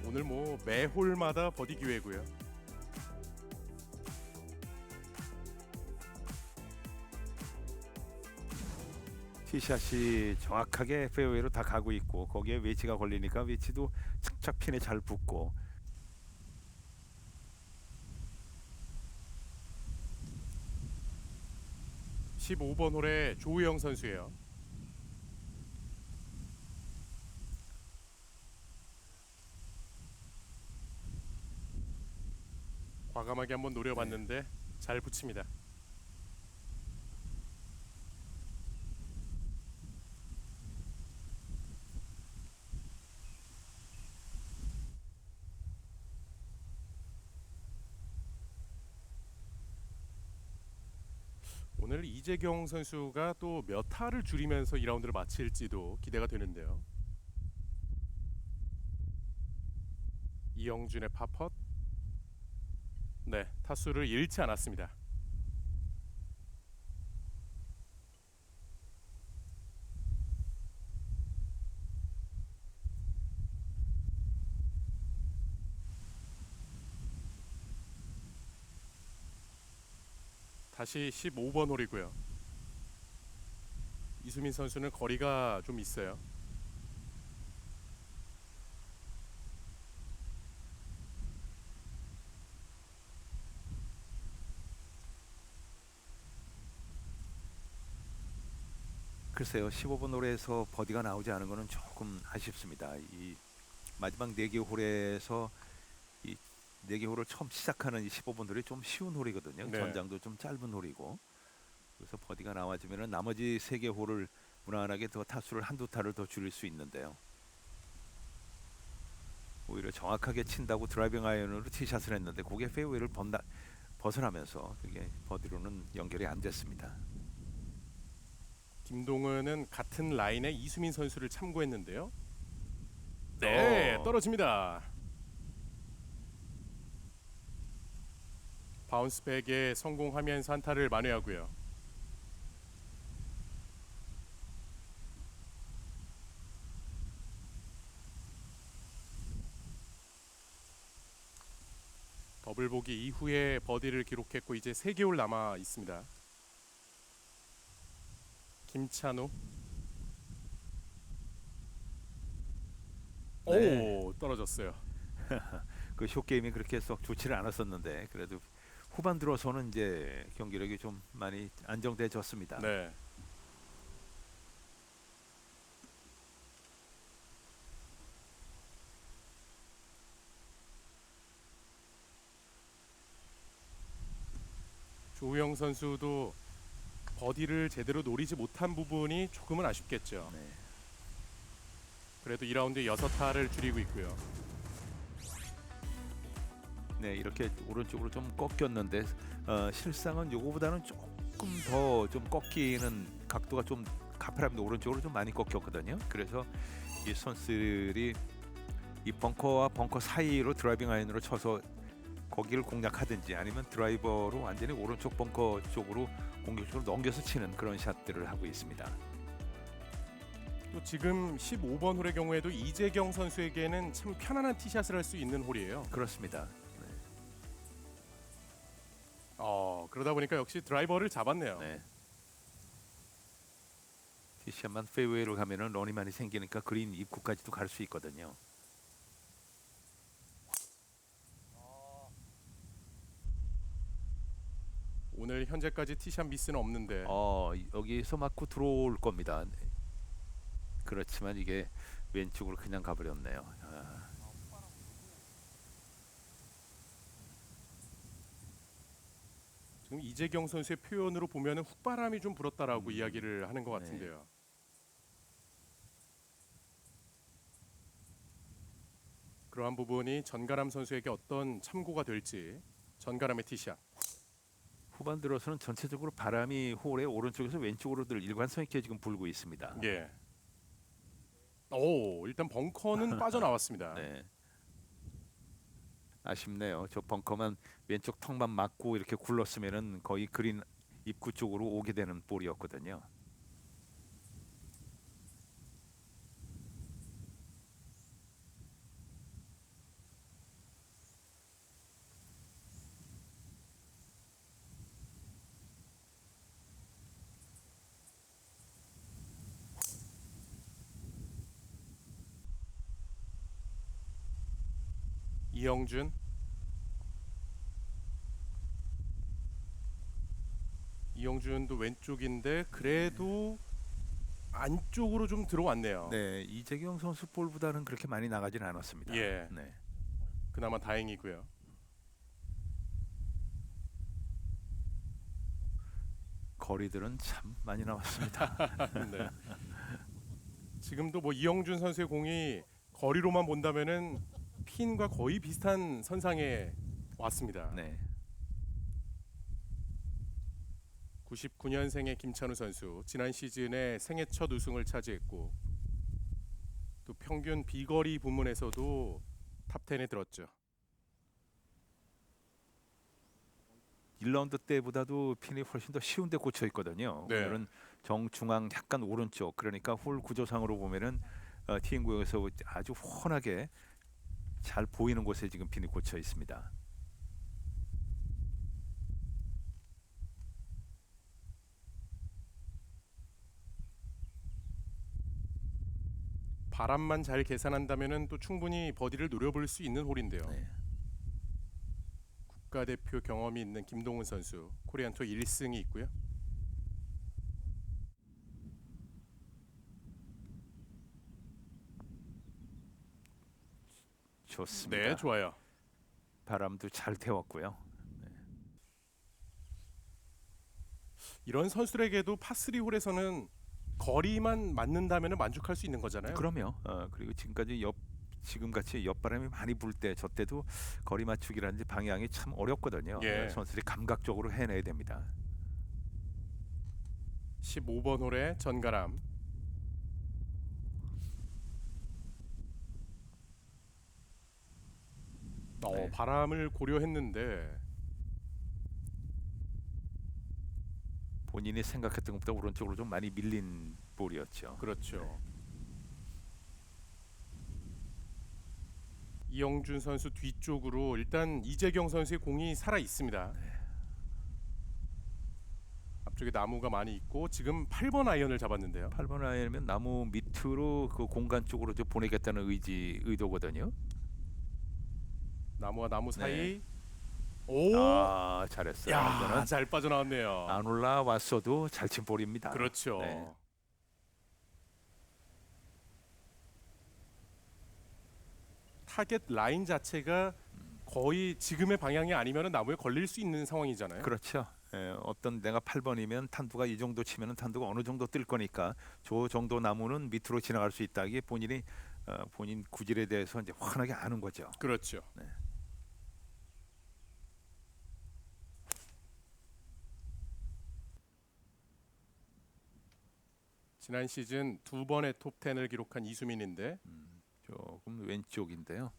오늘 뭐 매 홀마다 버디 기회고요. 티샷이 정확하게 페어웨이로 다 가고 있고 거기에 웨지가 걸리니까 웨지도 착착 핀에 잘 붙고 15번 홀의 조우영 선수예요. 과감하게 한번 노려봤는데 잘 붙입니다. 오늘 이재경 선수가 또 몇 타를 줄이면서 2라운드를 마칠지도 기대가 되는데요. 이영준의 파펫. 네, 타수를 잃지 않았습니다. 다시 15번 홀이고요. 이수민 선수는 거리가 좀 있어요. 글쎄요 15번 홀에서 버디가 나오지 않은 거는 조금 아쉽습니다. 이 마지막 4개 홀에서 이 4개 홀을 처음 시작하는 이 15번 홀이 좀 쉬운 홀이거든요. 네. 전장도 좀 짧은 홀이고 그래서 버디가 나와주면은 나머지 3개 홀을 무난하게 더 타수를 한두 타를 더 줄일 수 있는데요. 오히려 정확하게 친다고 드라이빙 아이언으로 티샷을 했는데 그게 페어웨이를 벗어나면서 그게 버디로는 연결이 안 됐습니다. 김동은은 같은 라인에 이수민 선수를 참고했는데요. 네, 떨어집니다. 바운스백에 성공하면서 한타를 만회하고요. 더블 보기 이후에 버디를 기록했고 이제 3개 홀 남아 있습니다. 김찬우. 네. 오, 떨어졌어요. 그 쇼게임이 그렇게 썩 좋지는 않았었는데 그래도 후반 들어서는 이제 경기력이 좀 많이 안정돼졌습니다. 네. 조우영 선수도 버디를 제대로 노리지 못한 부분이 조금은 아쉽겠죠. 네. 그래도 2라운드에 6타를 줄이고 있고요. 네, 이렇게 오른쪽으로 좀 꺾였는데 실상은 요거보다는 조금 더 좀 꺾이는 각도가 좀 가파랍니다. 오른쪽으로 좀 많이 꺾였거든요. 그래서 이 선수들이 이 벙커와 벙커 사이로 드라이빙 아이언으로 쳐서 거기를 공략하든지 아니면 드라이버로 완전히 오른쪽 벙커 쪽으로 공격적으로 넘겨서 치는 그런 샷들을 하고 있습니다. 또 지금 15번 홀의 경우에도 이재경 선수에게는 참 편안한 티샷을 할 수 있는 홀이에요. 그렇습니다. 그러다 보니까 역시 드라이버를 잡았네요. 네. 티샷만 페이웨이로 가면은 런이 많이 생기니까 그린 입구까지도 갈 수 있거든요. 오늘 현재까지 티샷 미스는 없는데 여기서 맞고 들어올 겁니다. 네. 그렇지만 이게 왼쪽으로 그냥 가버렸네요. 지금 이재경 선수의 표현으로 보면은 훅바람이 좀 불었다라고 이야기를 하는 것 네. 같은데요. 그러한 부분이 전가람 선수에게 어떤 참고가 될지. 전가람의 티샷. 후반 들어서는 전체적으로 바람이 홀의 오른쪽에서 왼쪽으로들 일관성 있게 지금 불고 있습니다. 예. 일단 벙커는 빠져나왔습니다. 네. 아쉽네요. 저 벙커만 왼쪽 턱만 맞고 이렇게 굴렀으면은 거의 그린 입구 쪽으로 오게 되는 볼이었거든요. 이영준. 이영준도 왼쪽인데 그래도 안쪽으로 좀 들어왔네요. 네, 이재경 선수 볼보다는 그렇게 많이 나가지는 않았습니다. 예. 네. 그나마 다행이고요. 거리들은 참 많이 나왔습니다. 네. 지금도 뭐 이영준 선수의 공이 거리로만 본다면은 핀과 거의 비슷한 선상에 왔습니다. 네. 99년생의 김찬우 선수 지난 시즌에 생애 첫 우승을 차지했고 또 평균 비거리 부문에서도 탑 10에 들었죠. 1라운드 때보다도 핀이 훨씬 더 쉬운데 꽂혀 있거든요. 네. 오늘은 정중앙 약간 오른쪽, 그러니까 홀 구조상으로 보면은 티인 구역에서 아주 훤하게 잘 보이는 곳에 지금 핀이 꽂혀 있습니다. 바람만 잘 계산한다면은 또 충분히 버디를 노려볼 수 있는 홀인데요. 네. 국가대표 경험이 있는 김동훈 선수 코리안 투어 1승이 있고요. 좋습니다. 네, 좋아요. 바람도 잘 태웠고요. 이런 선수들에게도 파3 홀에서는 거리만 맞는다면 만족할 수 있는 거잖아요. 그럼요. 그리고 지금 같이 옆바람이 많이 불 때, 저 때도 거리 맞추기라든지 방향이 참 어렵거든요. 예. 선수들이 감각적으로 해내야 됩니다. 15번 홀에 전가람. 네. 바람을 고려했는데 본인이 생각했던 것보다 오른쪽으로 좀 많이 밀린 볼이었죠. 그렇죠. 이영준 선수 뒤쪽으로 일단 이재경 선수의 공이 살아 있습니다. 앞쪽에 나무가 많이 있고 지금 8번 아이언을 잡았는데요. 8번 아이언이면 나무 밑으로 그 공간 쪽으로 좀 보내겠다는 의도거든요. 나무와 나무 사이. 네. 오! 잘했어요. 야, 이거는 잘 빠져나왔네요. 안 올라왔어도 잘 친 볼입니다. 그렇죠. 네. 타겟 라인 자체가 거의 지금의 방향이 아니면 나무에 걸릴 수 있는 상황이잖아요. 그렇죠. 어떤 내가 8번이면 탄두가 이 정도 치면은 탄두가 어느 정도 뜰 거니까 저 정도 나무는 밑으로 지나갈 수 있다기 본인이 본인 구질에 대해서 이제 환하게 아는 거죠. 그렇죠. 네. 지난 시즌 2번의 톱 10을 기록한 이수민인데 조금 왼쪽인데요.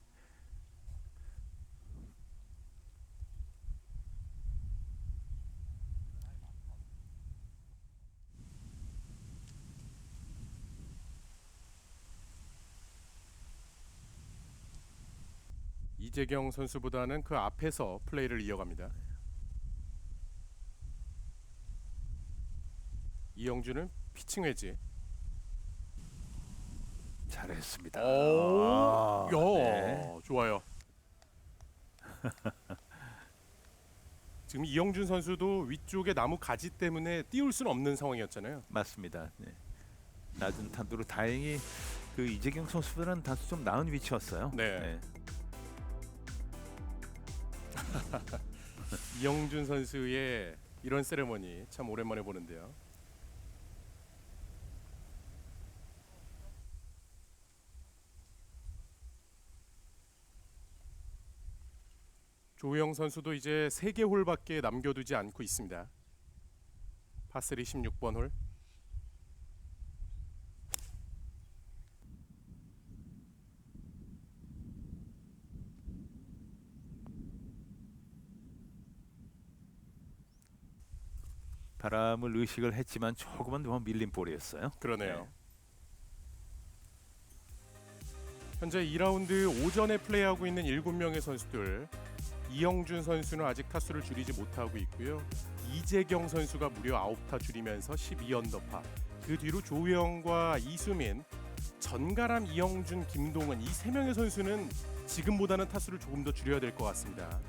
이재경 선수보다는 그 앞에서 플레이를 이어갑니다. 이영준은 피칭 웨지. 잘했습니다. 오, 네. 좋아요. 지금 이영준 선수도 위쪽에 나무 가지 때문에 띄울 수는 없는 상황이었잖아요. 맞습니다. 네. 낮은 탄도로 다행히 그 이재경 선수보다는 다소 좀 나은 위치였어요. 네. 이영준 선수의 이런 세레머니 참 오랜만에 보는데요. 조우영 선수도 이제 3개 홀밖에 남겨두지 않고 있습니다. 파3 16번 홀. 바람을 의식을 했지만 조금은 더 밀린 볼이었어요. 그러네요. 네. 현재 2라운드 오전에 플레이하고 있는 7명의 선수들. 이영준 선수는 아직 타수를 줄이지 못하고 있고요. 이재경 선수가 무려 9타 줄이면서 12언더파. 그 뒤로 조우영과 이수민, 전가람, 이영준, 김동은 이 3명의 선수는 지금보다는 타수를 조금 더 줄여야 될 것 같습니다.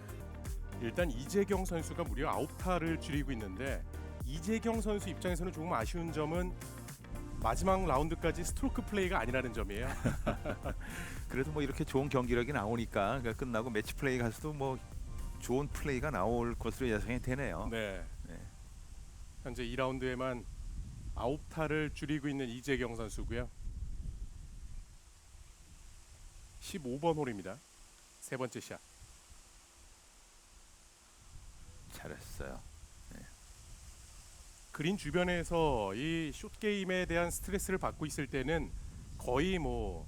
일단 이재경 선수가 무려 9타를 줄이고 있는데 이재경 선수 입장에서는 조금 아쉬운 점은 마지막 라운드까지 스트로크 플레이가 아니라는 점이에요. 그래도 뭐 이렇게 좋은 경기력이 나오니까 그러니까 끝나고 매치 플레이 가서도 뭐 좋은 플레이가 나올 것으로 예상이 되네요. 네. 네. 현재 2라운드에만 9타를 줄이고 있는 이재경 선수고요. 15번 홀입니다. 세 번째 샷. 잘했어요. 그린 주변에서 이 숏 게임에 대한 스트레스를 받고 있을 때는 거의 뭐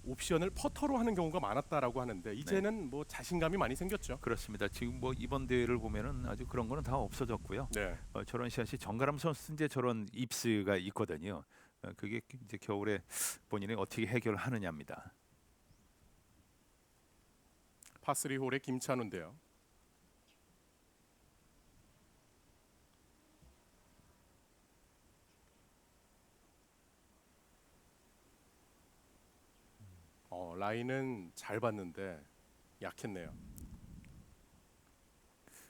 옵션을 퍼터로 하는 경우가 많았다라고 하는데 이제는 뭐 자신감이 많이 생겼죠. 그렇습니다. 지금 뭐 이번 대회를 보면은 아주 그런 거는 다 없어졌고요. 네. 저런 샷이 정가람 선수 이제 저런 입스가 있거든요. 그게 이제 겨울에 본인이 어떻게 해결하느냐입니다. 파3 홀의 김찬우인데요. 라인은 잘 봤는데 약했네요.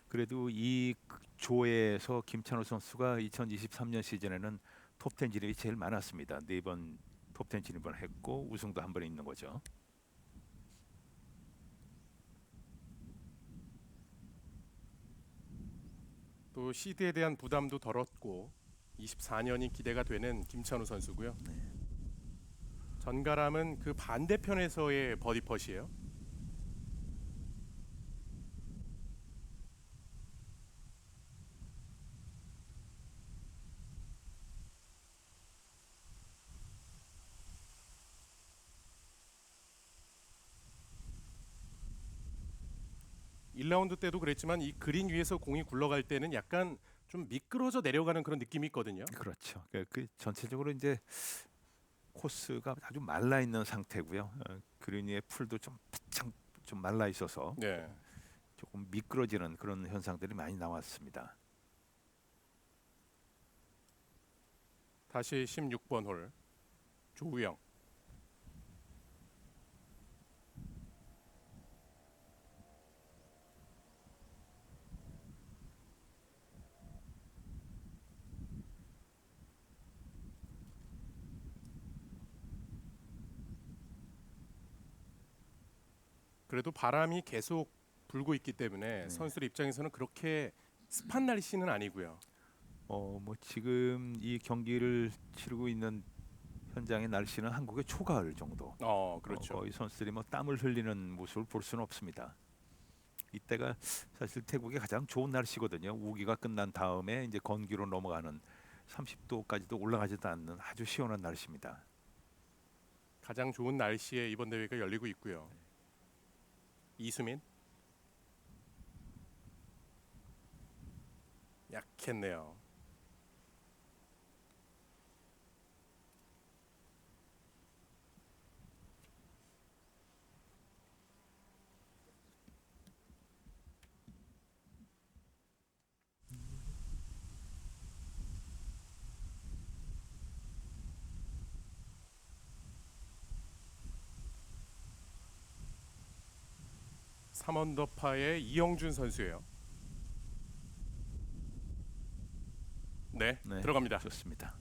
그래도 이 조에서 김찬호 선수가 2023년 시즌에는 톱10 진입이 제일 많았습니다. 4번 톱10 진입을 했고 우승도 한 번에 있는 거죠. 또 시드에 대한 부담도 덜었고 24년이 기대가 되는 김찬우 선수고요. 전가람은 그 반대편에서의 버디 펫이에요. (1라운드) 때도 그랬지만 이 그린 위에서 공이 굴러갈 때는 약간 좀 미끄러져 내려가는 그런 느낌이 있거든요. 그렇죠. 그 전체적으로 이제 코스가 아주 말라 있는 상태고요. 그린 위에 풀도 좀 바짝 좀 말라 있어서 네. 조금 미끄러지는 그런 현상들이 많이 나왔습니다. 다시 16번 홀 조우영. 그래도 바람이 계속 불고 있기 때문에 선수들 입장에서는 그렇게 습한 날씨는 아니고요. 뭐 지금 이 경기를 치르고 있는 현장의 날씨는 한국의 초가을 정도. 그렇죠. 거의 선수들이 뭐 땀을 흘리는 모습을 볼 수는 없습니다. 이때가 사실 태국의 가장 좋은 날씨거든요. 우기가 끝난 다음에 이제 건기로 넘어가는 30도까지도 올라가지도 않는 아주 시원한 날씨입니다. 가장 좋은 날씨에 이번 대회가 열리고 있고요. 이수민 약했네요. 3언더파의 이영준 선수예요. 네, 네, 들어갑니다. 좋습니다.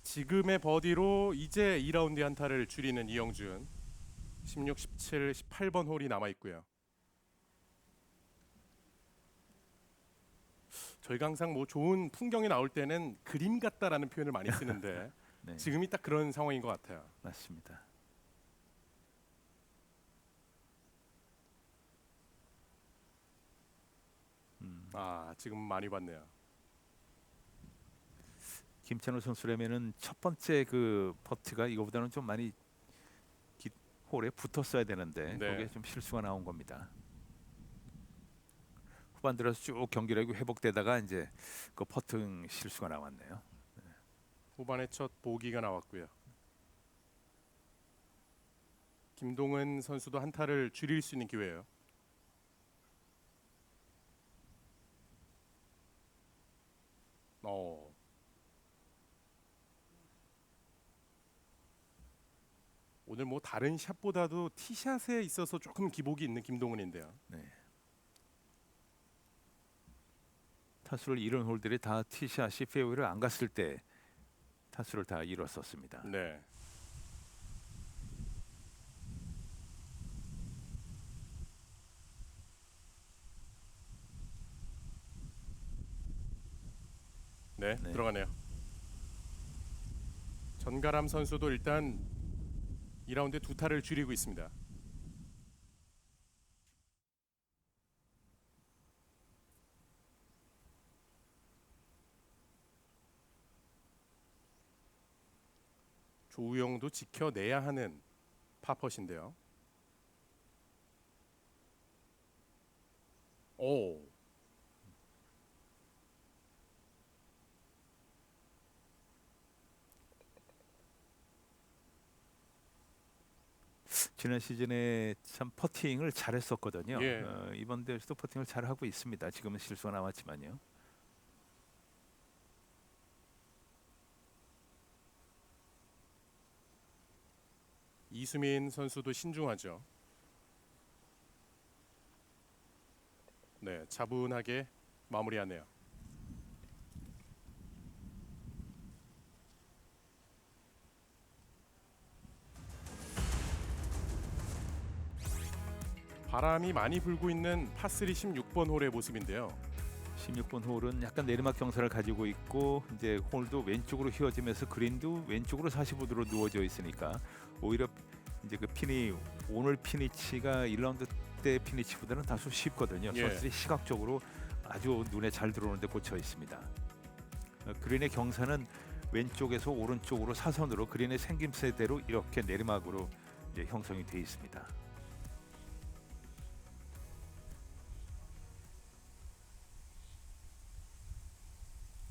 지금의 버디로 이제 2라운드 한타를 줄이는 이영준. 16, 17, 18번 홀이 남아 있고요. 저희가 항상 뭐 좋은 풍경이 나올 때는 그림 같다라는 표현을 많이 쓰는데 네, 지금이 딱 그런 상황인 것 같아요. 맞습니다. 아, 지금 많이 봤네요. 김찬호 선수라면은 첫 번째 그 퍼트가 이거보다는 좀 많이 홀에 붙었어야 되는데 네. 거기에 좀 실수가 나온 겁니다. 후반 들어서 쭉 경기력이 회복되다가 이제 그 퍼팅 실수가 나왔네요. 후반에 첫 보기가 나왔고요. 김동은 선수도 한타를 줄일 수 있는 기회예요. 오늘 뭐 다른 샷보다도 티샷에 있어서 조금 기복이 있는 김동은인데요. 네. 타수를 잃은 홀들이 다 티샷이 페어웨이를 안 갔을 때 타수를 다 잃었었습니다. 네. 네, 네. 들어가네요. 전가람 선수도 일단 2라운드에 두 타를 줄이고 있습니다. 조우영도 지켜내야 하는 파펫인데요. 오, 지난 시즌에 참 퍼팅을 잘했었거든요. 예. 이번 대회에서도 퍼팅을 잘하고 있습니다. 지금은 실수가 나왔지만요. 이수민 선수도 신중하죠. 네, 차분하게 마무리하네요. 바람이 많이 불고 있는 파3 16번 홀의 모습인데요. 16번 홀은 약간 내리막 경사를 가지고 있고 이제 홀도 왼쪽으로 휘어지면서 그린도 왼쪽으로 45도로 누워져 있으니까 오히려 이제 그 핀이 오늘 피니치가 1라운드 때 피니치보다는 다소 쉽거든요. 예. 선수들이 시각적으로 아주 눈에 잘 들어오는데 꽂혀 있습니다. 그린의 경사는 왼쪽에서 오른쪽으로 사선으로 그린의 생김새대로 이렇게 내리막으로 이제 형성이 되어 있습니다.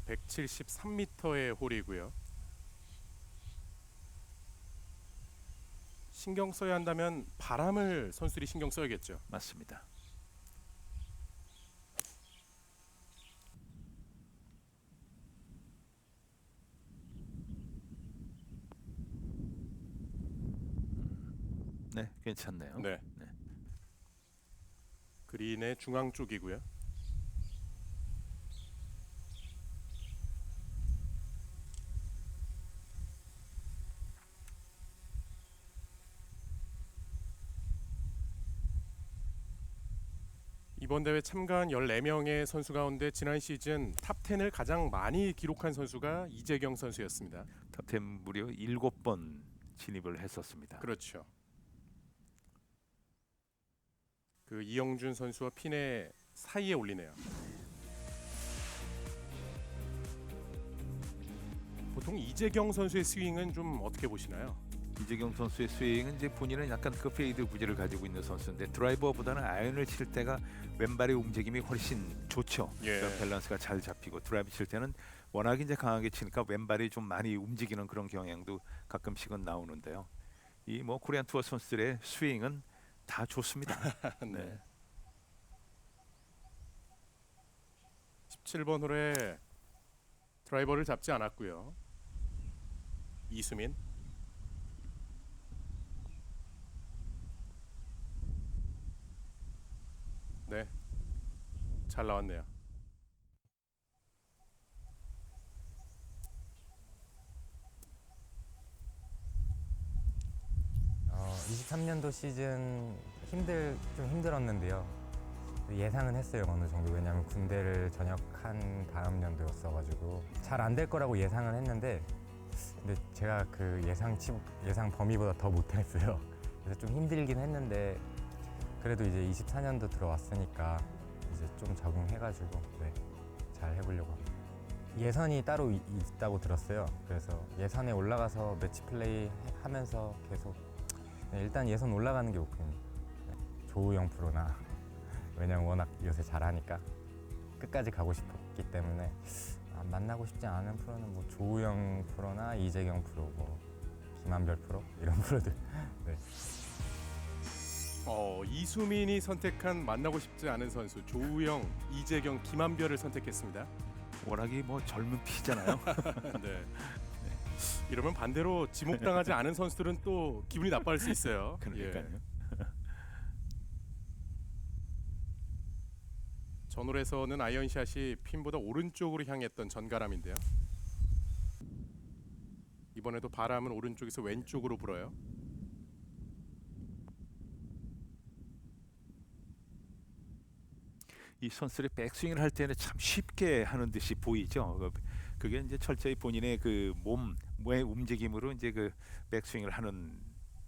173m의 홀이고요. 신경 써야 한다면 바람을 선수들이 신경 써야겠죠. 맞습니다. 네, 괜찮네요. 네. 네. 그린의 중앙 쪽이고요. 이번 대회 참가한 14명의 선수 가운데 지난 시즌 탑 10을 가장 많이 기록한 선수가 이재경 선수였습니다. 탑10 무려 7번 진입을 했었습니다. 그렇죠. 그 이영준 선수와 핀의 사이에 올리네요. 보통 이재경 선수의 스윙은 좀 어떻게 보시나요? 이재경 선수의 스윙은 이제 본인은 약간 그 페이드 구질을 가지고 있는 선수인데 드라이버보다는 아이언을 칠 때가 왼발의 움직임이 훨씬 좋죠. 예. 그러니까 밸런스가 잘 잡히고 드라이브 칠 때는 워낙 이제 강하게 치니까 왼발이 좀 많이 움직이는 그런 경향도 가끔씩은 나오는데요. 이 뭐 코리안 투어 선수들의 스윙은 다 좋습니다. 네. 17번 홀에 드라이버를 잡지 않았고요. 이수민. 잘 나왔네요. 23년도 시즌 좀 힘들었는데요. 예상은 했어요, 어느 정도. 왜냐하면 군대를 전역한 다음 연도였어가지고 잘 안 될 거라고 예상을 했는데, 근데 제가 그 예상 범위보다 더 못했어요. 그래서 좀 힘들긴 했는데, 그래도 이제 24년도 들어왔으니까 이제 좀 적응해가지고 네, 잘 해보려고 합니다. 예선이 따로 있다고 들었어요. 그래서 예선에 올라가서 매치 플레이 하면서 계속 네, 일단 예선 올라가는 게 목표입니다. 네, 조우영 프로나 왜냐면 워낙 요새 잘하니까 끝까지 가고 싶었기 때문에 만나고 싶지 않은 프로는 뭐 조우영 프로나 이재경 프로, 뭐 김한별 프로 이런 프로들. 네. 이수민이 선택한 만나고 싶지 않은 선수 조우영, 이재경, 김한별을 선택했습니다. 워낙에 뭐 젊은 피잖아요. 네. 이러면 반대로 지목당하지 않은 선수들은 또 기분이 나빠할 수 있어요. 그러니까요. 예. 전홀에서는 아이언샷이 핀보다 오른쪽으로 향했던 전가람인데요. 이번에도 바람은 오른쪽에서 왼쪽으로 불어요. 이 선수들이 백스윙을 할 때는 참 쉽게 하는 듯이 보이죠. 그게 이제 철저히 본인의 그 몸의 움직임으로 이제 그 백스윙을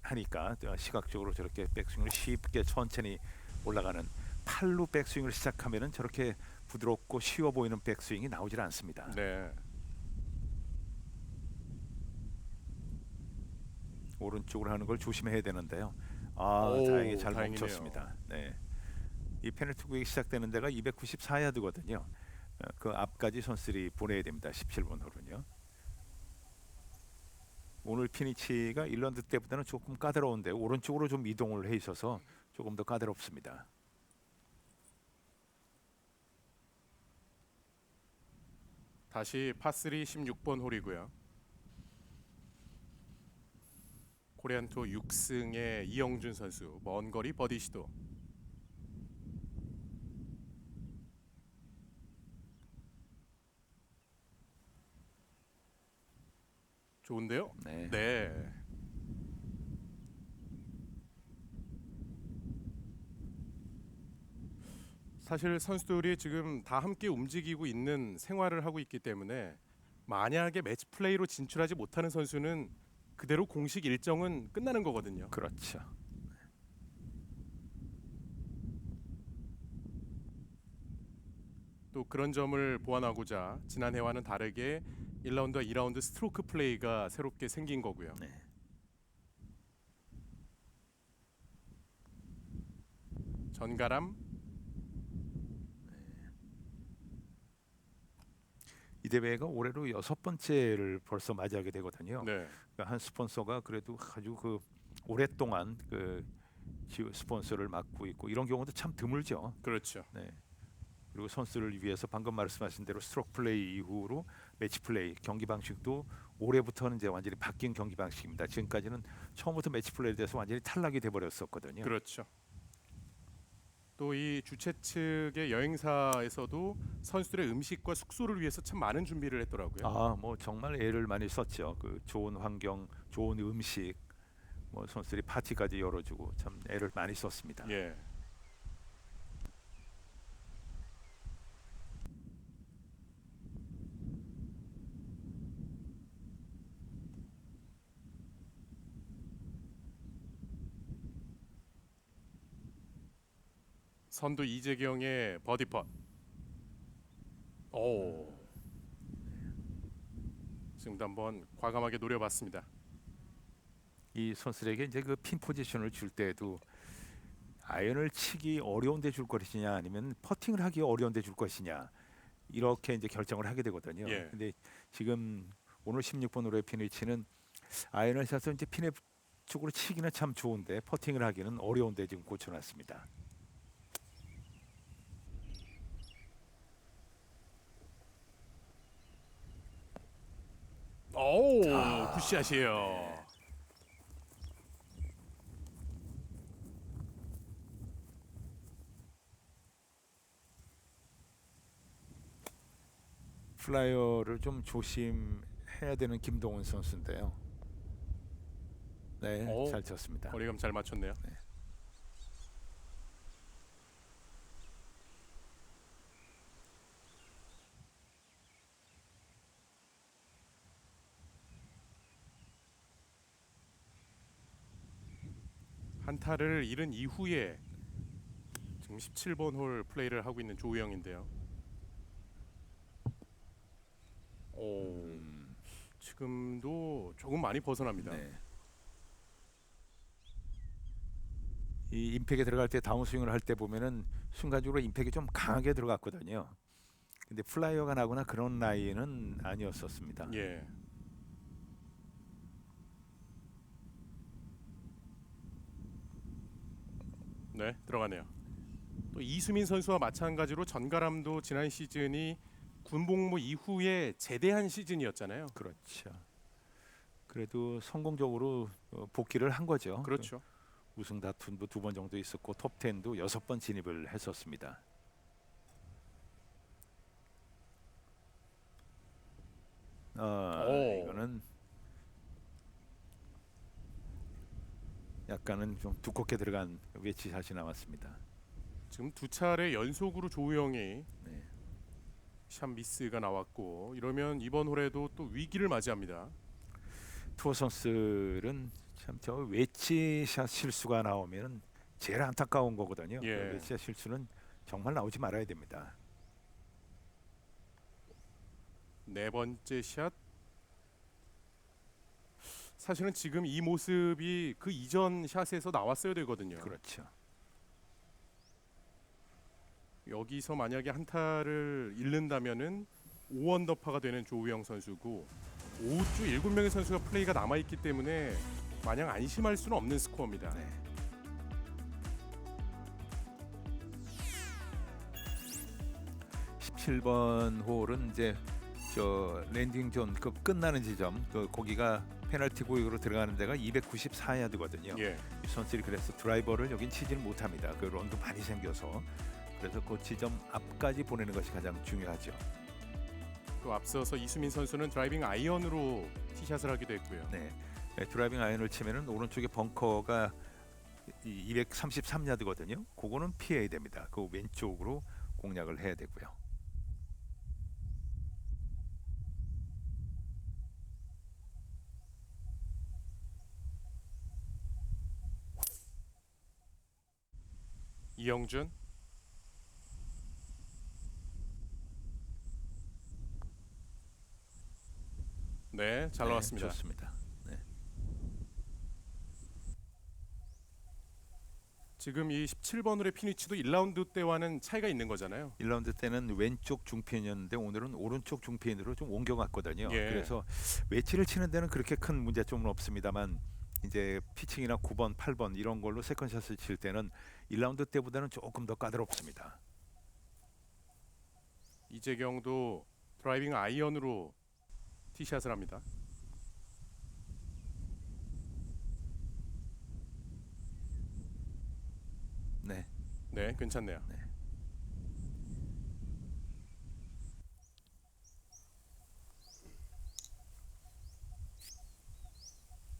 하니까 시각적으로 저렇게 백스윙을 쉽게 천천히 올라가는, 팔로 백스윙을 시작하면은 저렇게 부드럽고 쉬워 보이는 백스윙이 나오질 않습니다. 네. 오른쪽으로 하는 걸 조심해야 되는데요. 오, 다행히 잘 다행이네요. 멈췄습니다. 네. 이 페널티 구역이 시작되는 데가 294야드거든요. 그 앞까지 선수들이 보내야 됩니다. 17번 홀은요. 오늘 피니치가 일런드 때보다는 조금 까다로운데 오른쪽으로 좀 이동을 해 있어서 조금 더 까다롭습니다. 다시 파3 16번 홀이고요. 코리안 투어 6승의 이영준 선수 먼 거리 버디 시도. 좋은데요? 네. 네. 사실 선수들이 지금 다 함께 움직이고 있는 생활을 하고 있기 때문에 만약에 매치 플레이로 진출하지 못하는 선수는 그대로 공식 일정은 끝나는 거거든요. 그렇죠. 또 그런 점을 보완하고자 지난해와는 다르게 1라운드와 2라운드 스트로크 플레이가 새롭게 생긴 거고요. 네. 전가람 이 대회가 올해로 6번째를 벌써 맞이하게 되거든요. 네. 그러니까 한 스폰서가 그래도 아주 그 오랫동안 그 스폰서를 맡고 있고 이런 경우도 참 드물죠. 그렇죠. 네. 그리고 선수를 위해서 방금 말씀하신 대로 스트로크 플레이 이후로 매치 플레이 경기 방식도 올해부터는 이제 완전히 바뀐 경기 방식입니다. 지금까지는 처음부터 매치 플레이에 대해서 완전히 탈락이 돼 버렸었거든요. 그렇죠. 또 이 주최 측의 여행사에서도 선수들의 음식과 숙소를 위해서 참 많은 준비를 했더라고요. 뭐 정말 애를 많이 썼죠. 그 좋은 환경, 좋은 음식, 뭐 선수들이 파티까지 열어주고 참 애를 많이 썼습니다. 예. 선두 이재경의 버디 펫. 오. 지금도 한번 과감하게 노려봤습니다. 이 선수들에게 이제 그 핀 포지션을 줄 때도 아이언을 치기 어려운데 줄 것이냐 아니면 퍼팅을 하기 어려운데 줄 것이냐 이렇게 이제 결정을 하게 되거든요. 예. 근데 지금 오늘 16번 홀의 피니치는 아이언을 쳐서 이제 핀의 쪽으로 치기는 참 좋은데 퍼팅을 하기는 어려운데 지금 고쳐놨습니다. 오, 굿샷이에요. 플라이어를 좀 조심해야 되는 김동훈 선수인데요. 네, 오, 잘 쳤습니다. 거리감 잘 맞췄네요. 네. 한타를 잃은 이후에 지금 17번 홀 플레이를 하고 있는 조우영인데요. 오, 지금도 조금 많이 벗어납니다. 네. 이 임팩에 들어갈 때 다운스윙을 할 때 보면은 순간적으로 임팩이 좀 강하게 들어갔거든요. 근데 플라이어가 나거나 그런 라인은 아니었었습니다. 예. 네, 들어가네요. 또 이수민 선수와 마찬가지로 전가람도 지난 시즌이 군복무 이후에 제대한 시즌이었잖아요. 그렇죠. 그래도 성공적으로 복귀를 한 거죠. 그렇죠. 우승 다툼도 2번 정도 있었고 톱 10도 6번 진입을 했었습니다. 오. 이거는 약간은 좀 두껍게 들어간 웨지샷이 나왔습니다. 지금 두 차례 연속으로 조우영이 네. 샷 미스가 나왔고 이러면 이번 홀에도 또 위기를 맞이합니다. 투어 선수들은 참 저 웨지샷 실수가 나오면 제일 안타까운 거거든요. 예. 그 웨지샷 실수는 정말 나오지 말아야 됩니다. 네 번째 샷. 사실은 지금 이 모습이 그 이전 샷에서 나왔어야 되거든요. 그렇죠. 여기서 만약에 한타를 잃는다면은 5언더파가 되는 조우영 선수고 5주 7명의 선수가 플레이가 남아 있기 때문에 마냥 안심할 수는 없는 스코어입니다. 네. (17번) 홀은 이제 저 랜딩 존 그 끝나는 지점 거기가 페널티 구역으로 들어가는 데가 294야드거든요. 예. 이 선수들이 그래서 드라이버를 여긴 치지는 못합니다. 그 런도 많이 생겨서 그래서 그 지점 앞까지 보내는 것이 가장 중요하죠. 또 앞서서 이수민 선수는 드라이빙 아이언으로 티샷을 하기도 했고요. 네. 드라이빙 아이언을 치면은 오른쪽에 벙커가 233야드거든요. 그거는 피해야 됩니다. 그 왼쪽으로 공략을 해야 되고요. 이영준. 네, 잘 나왔습니다. 좋습니다. 네. 지금 이 17번 홀의 피니치도 1라운드 때와는 차이가 있는 거잖아요. 1라운드 때는 왼쪽 중偏이었는데 오늘은 오른쪽 중偏으로 좀 옮겨갔거든요. 예. 그래서 웨지를 치는 데는 그렇게 큰 문제점은 없습니다만 이제 피칭이나 9번, 8번 이런 걸로 세컨샷을 칠 때는 1라운드 때보다는 조금 더 까다롭습니다. 이재경도 드라이빙 아이언으로 티샷을 합니다. 네. 네, 괜찮네요. 네.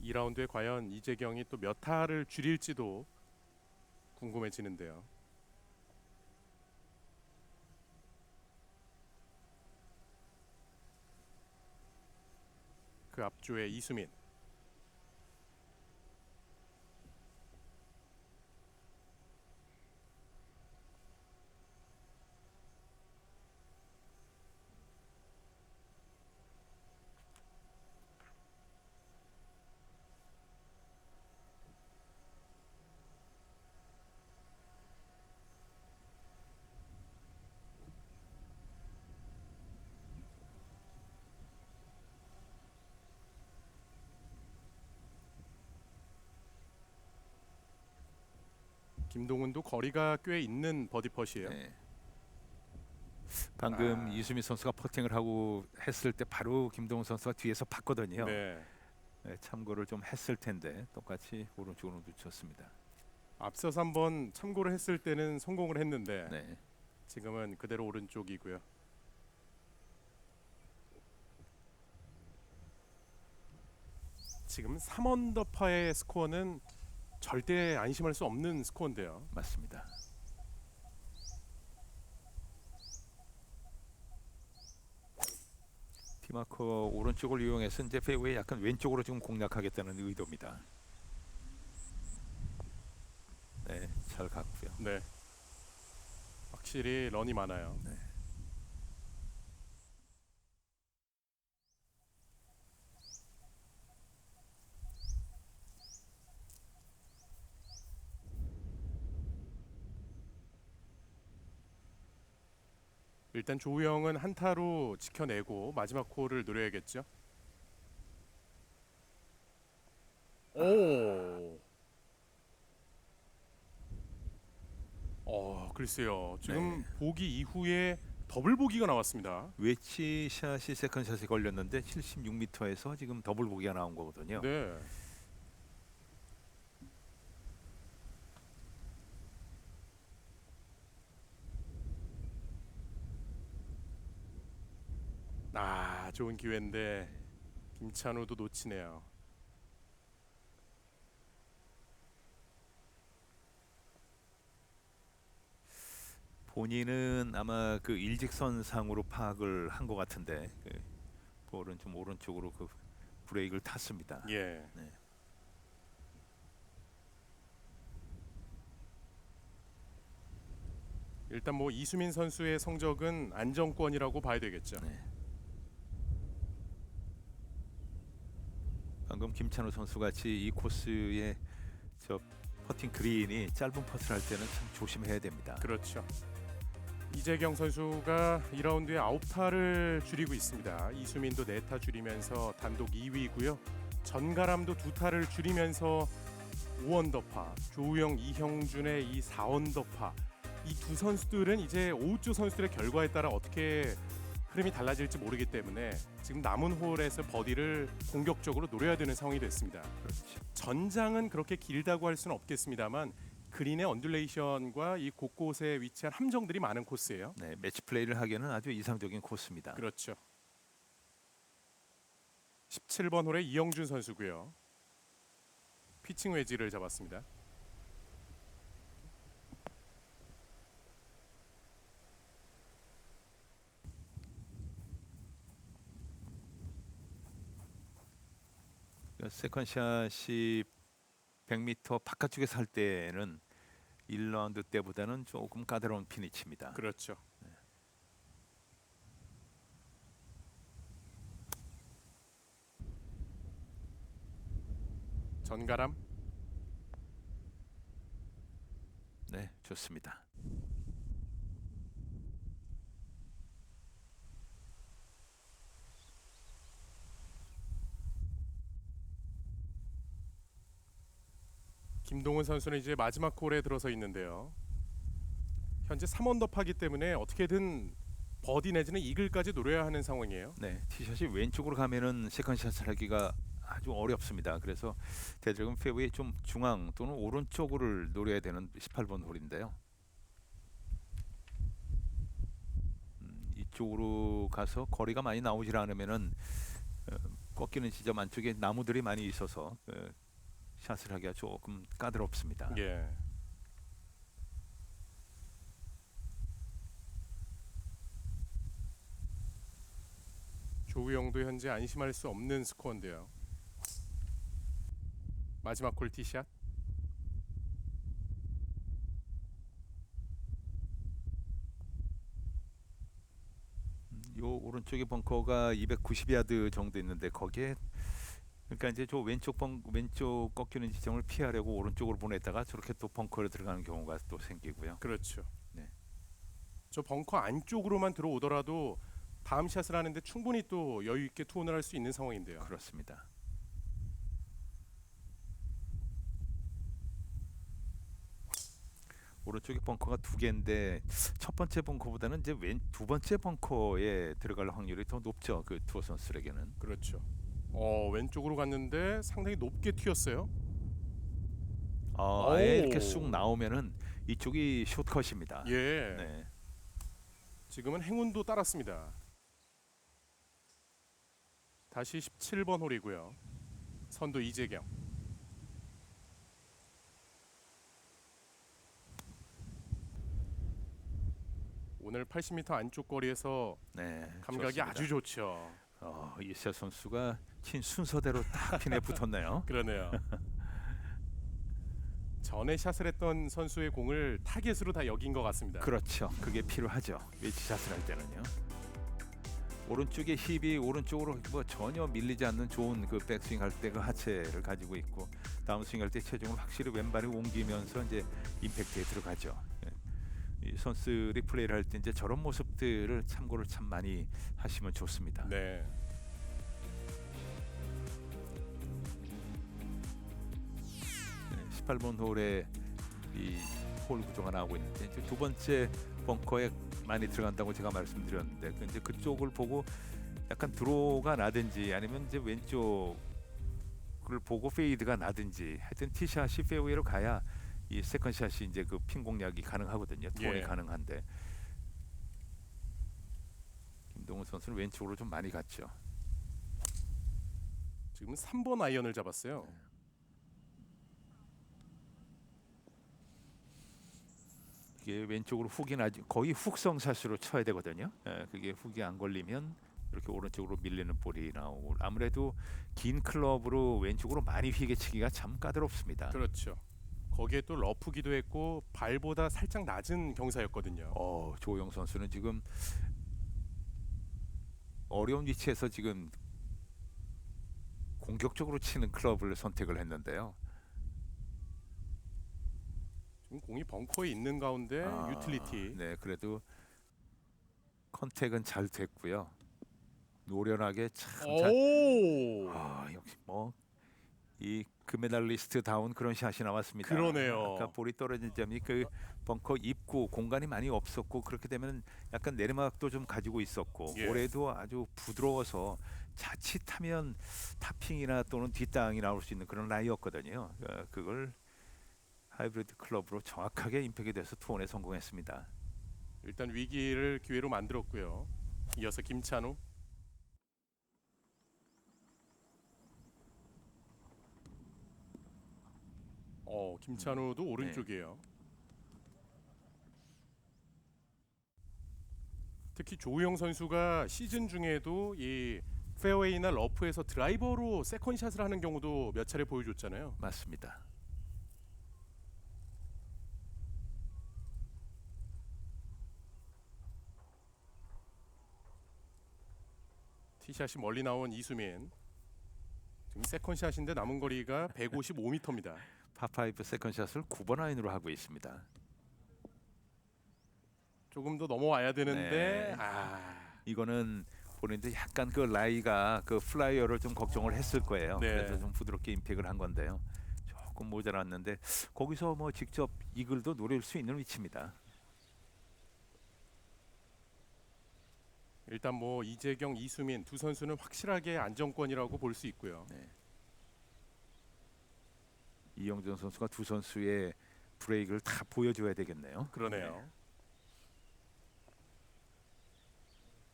이 라운드에 과연 이재경이 또 몇 타를 줄일지도 궁금해지는데요. 그 앞조에 이수민. 김동훈도 거리가 꽤 있는 버디 펫이에요. 네. 방금 이수민 선수가 퍼팅을 하고 했을 때 바로 김동훈 선수가 뒤에서 봤거든요. 네. 네, 참고를 좀 했을 텐데 똑같이 오른쪽으로 놓쳤습니다. 앞서서 한번 참고를 했을 때는 성공을 했는데 네. 지금은 그대로 오른쪽이고요. 지금 3언더파의 스코어는 절대 안심할 수 없는 스코어인데요. 맞습니다. 티마커 오른쪽을 이용해서 이제 페이웨이 약간 왼쪽으로 지금 공략하겠다는 의도입니다. 네, 잘 갔고요. 네. 확실히 런이 많아요. 네. 일단 조우영은 한타로 지켜내고 마지막 홀을 노려야겠죠. 오. 글쎄요. 지금 네. 보기 이후에 더블 보기가 나왔습니다. 웨지 샷이 세컨샷에 걸렸는데 76m에서 지금 더블 보기가 나온 거거든요. 네. 좋은 기회인데 김찬우도 놓치네요. 본인은 아마 그 일직선상으로 파악을 한 것 같은데 그 볼은 좀 오른쪽으로 그 브레이크를 탔습니다. 예. 네. 일단 뭐 이수민 선수의 성적은 안정권이라고 봐야 되겠죠. 네. 방금 김찬우 선수 같이 이 코스의 저 퍼팅 그린이 짧은 퍼트를 할 때는 참 조심해야 됩니다. 그렇죠. 이재경 선수가 2라운드에 9타를 줄이고 있습니다. 이수민도 4타 줄이면서 단독 2위고요. 전가람도 2타를 줄이면서 5언더파, 조우영, 이형준의 이 4언더파. 이 두 선수들은 이제 오우조 선수들의 결과에 따라 어떻게 흐름이 달라질지 모르기 때문에 지금 남은 홀에서 버디를 공격적으로 노려야 되는 상황이 됐습니다. 그렇죠. 전장은 그렇게 길다고 할 수는 없겠습니다만 그린의 언듈레이션과 이 곳곳에 위치한 함정들이 많은 코스예요. 네, 매치 플레이를 하기에는 아주 이상적인 코스입니다. 그렇죠. 17번 홀에 이영준 선수고요. 피칭 웨지를 잡았습니다. 세컨샷이 100m 바깥쪽에서 할 때는 1라운드 때보다는 조금 까다로운 피니치입니다. 그렇죠. 전가람. 네, 좋습니다. 김동훈 선수는 이제 마지막 홀에 들어서 있는데요. 현재 3언더파기 때문에 어떻게든 버디 내지는 이글까지 노려야 하는 상황이에요. 네, 티샷이 왼쪽으로 가면은 세컨샷을 하기가 아주 어렵습니다. 그래서 대략은 페어웨이 좀 중앙 또는 오른쪽을 노려야 되는 18번 홀인데요. 이쪽으로 가서 거리가 많이 나오질 않으면은 꺾이는 지점 안쪽에 나무들이 많이 있어서 샷을 하기가 조금 까다롭습니다. 예. 조우영도 현재 안심할 수 없는 스코어인데요. 마지막 홀 티샷. 요 오른쪽에 벙커가 290야드 정도 있는데 거기에 그러니까 이제 저 왼쪽 꺾이는 지점을 피하려고 오른쪽으로 보냈다가 저렇게 또 벙커로 들어가는 경우가 또 생기고요. 그렇죠. 네. 저 벙커 안쪽으로만 들어오더라도 다음 샷을 하는데 충분히 또 여유 있게 투혼을 할 수 있는 상황인데요. 그렇습니다. 오른쪽에 벙커가 2개인데 첫 번째 벙커보다는 이제 두 번째 벙커에 들어갈 확률이 더 높죠. 그 투어 선수에게는. 그렇죠. 왼쪽으로 갔는데 상당히 높게 튀었어요. 아예 오. 이렇게 쑥 나오면은 이쪽이 숏컷입니다. 예. 네. 지금은 행운도 따랐습니다. 다시 17번 홀이고요. 선두 이재경. 오늘 80m 안쪽 거리에서 네, 감각이 좋습니다. 아주 좋죠. 이세 선수가 친 순서대로 딱 핀에 붙었네요. 그러네요. 전에 샷을 했던 선수의 공을 타겟으로 다 여긴 것 같습니다. 그렇죠. 그게 필요하죠. 웨지샷을 할 때는요. 오른쪽에 힙이 오른쪽으로 뭐 전혀 밀리지 않는 좋은 그 백스윙 할 때 그 하체를 가지고 있고 다운스윙 할 때 체중을 확실히 왼발에 옮기면서 이제 임팩트에 들어가죠. 이 선수들이 플레이를 할 때 이제 저런 모습들을 참고를 참 많이 하시면 좋습니다. 네. 네, 18번 홀에 이 홀 구조가 나오고 있는데 이제 두 번째 벙커에 많이 들어간다고 제가 말씀드렸는데 이제 그쪽을 보고 약간 드로우가 나든지 아니면 이제 왼쪽을 보고 페이드가 나든지 하여튼 티샷이 페어웨이로 가야 이 세컨샷이 이제 그 핀 공략이 가능하거든요. 투혼이 예. 가능한데 김동훈 선수는 왼쪽으로 좀 많이 갔죠. 지금 3번 아이언을 잡았어요. 이게 왼쪽으로 훅이 나지 거의 훅성 샷으로 쳐야 되거든요. 그게 훅이 안 걸리면 이렇게 오른쪽으로 밀리는 볼이 나오고 아무래도 긴 클럽으로 왼쪽으로 많이 휘게 치기가 참 까다롭습니다. 그렇죠. 거기에 또 러프기도 했고 발보다 살짝 낮은 경사였거든요. 조영 선수는 지금 어려운 위치에서 지금 공격적으로 치는 클럽을 선택을 했는데요. 지금 공이 벙커에 있는 가운데 유틸리티. 네, 그래도 컨택은 잘 됐고요. 노련하게 참 잘. 오. 역시 뭐 이 금메달리스트 다운 그런 샷이 나왔습니다. 그러네요. 아까 볼이 떨어진 점이 그 벙커 입구 공간이 많이 없었고 그렇게 되면 약간 내리막도 좀 가지고 있었고 예. 올해도 아주 부드러워서 자칫하면 타핑이나 또는 뒷땅이 나올 수 있는 그런 라이였거든요. 그걸 하이브리드 클럽으로 정확하게 임팩이 돼서 투혼에 성공했습니다. 일단 위기를 기회로 만들었고요. 이어서 김찬우. 김찬우도 오른쪽이에요. 특히 조우영 선수가 시즌 중에도 이 페어웨이나 러프에서 드라이버로 세컨샷을 하는 경우도 몇 차례 보여줬잖아요. 맞습니다. 티샷이 멀리 나온 이수민. 지금 세컨샷인데 남은 거리가 155m입니다. 파5 세컨샷을 9번 아이언으로 하고 있습니다. 조금 더 넘어와야 되는데 네. 이거는 본인도 약간 그 라이가 그 플라이어를 좀 걱정을 했을 거예요. 네. 그래서 좀 부드럽게 임팩을 한 건데요. 조금 모자랐는데 거기서 뭐 직접 이글도 노릴 수 있는 위치입니다. 일단 뭐 이재경, 이수민 두 선수는 확실하게 안정권이라고 볼 수 있고요. 이영준 선수가 두 선수의 브레이크를 다 보여줘야 되겠네요. 그러네요.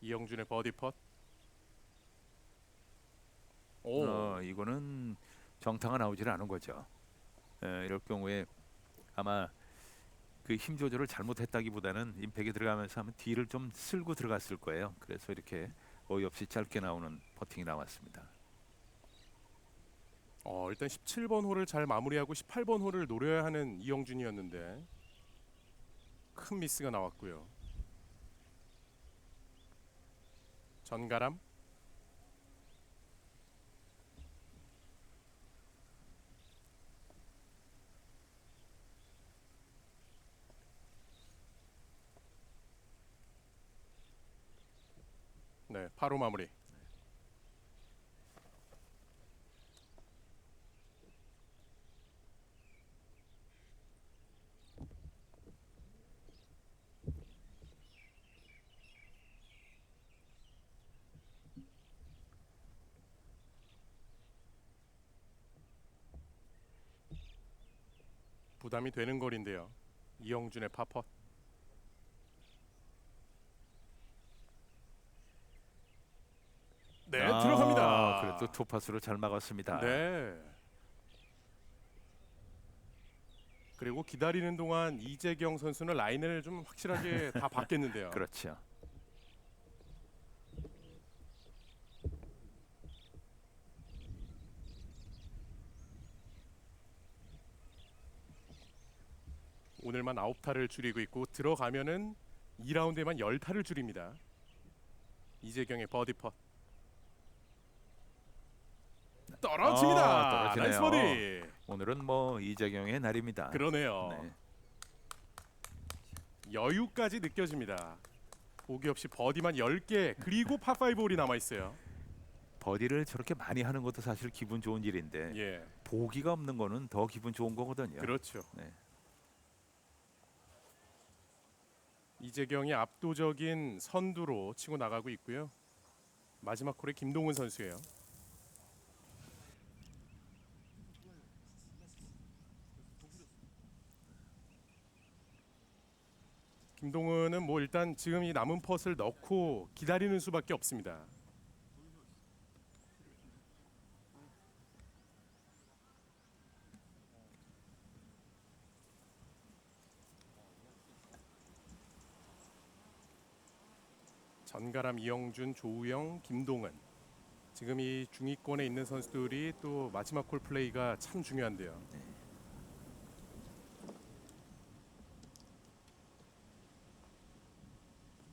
이영준의 버디 펫. 이거는 정타가 나오질 않은 거죠. 이럴 경우에 아마 그 힘 조절을 잘못했다기보다는 임팩이 들어가면서 하면 뒤를 좀 쓸고 들어갔을 거예요. 그래서 이렇게 어이없이 짧게 나오는 퍼팅이 나왔습니다. 일단 17번 홀을 잘 마무리하고 18번 홀을 노려야 하는 이영준이었는데 큰 미스가 나왔고요. 전가람. 네, 바로 마무리. 부담이 되는 거리인데요. 이영준의 파펫. 네, 들어갑니다. 네, 또 투파스로 잘 막았습니다. 네. 그리고 기다리는 동안 이재경 선수는 라인을 좀 확실하게 다 받겠는데요. 그렇죠. 오늘만 9타를 줄이고 있고 들어가면은 2라운드에만 10타를 줄입니다. 이재경의 버디 펫. 떨어집니다. 떨어지네요. 나이스 버디. 오늘은 뭐 이재경의 날입니다. 그러네요. 네. 여유까지 느껴집니다. 보기 없이 버디만 10개 그리고 파5 홀이 남아 있어요. 버디를 저렇게 많이 하는 것도 사실 기분 좋은 일인데 예. 보기가 없는 거는 더 기분 좋은 거거든요. 그렇죠. 네. 이재경이 압도적인 선두로 치고 나가고 있고요. 마지막 홀에 김동훈 선수예요. 김동훈은 뭐 일단 지금 이 남은 펫을 넣고 기다리는 수밖에 없습니다. 전가람, 이영준, 조우영, 김동은 지금 이 중위권에 있는 선수들이 또 마지막 홀 플레이가 참 중요한데요.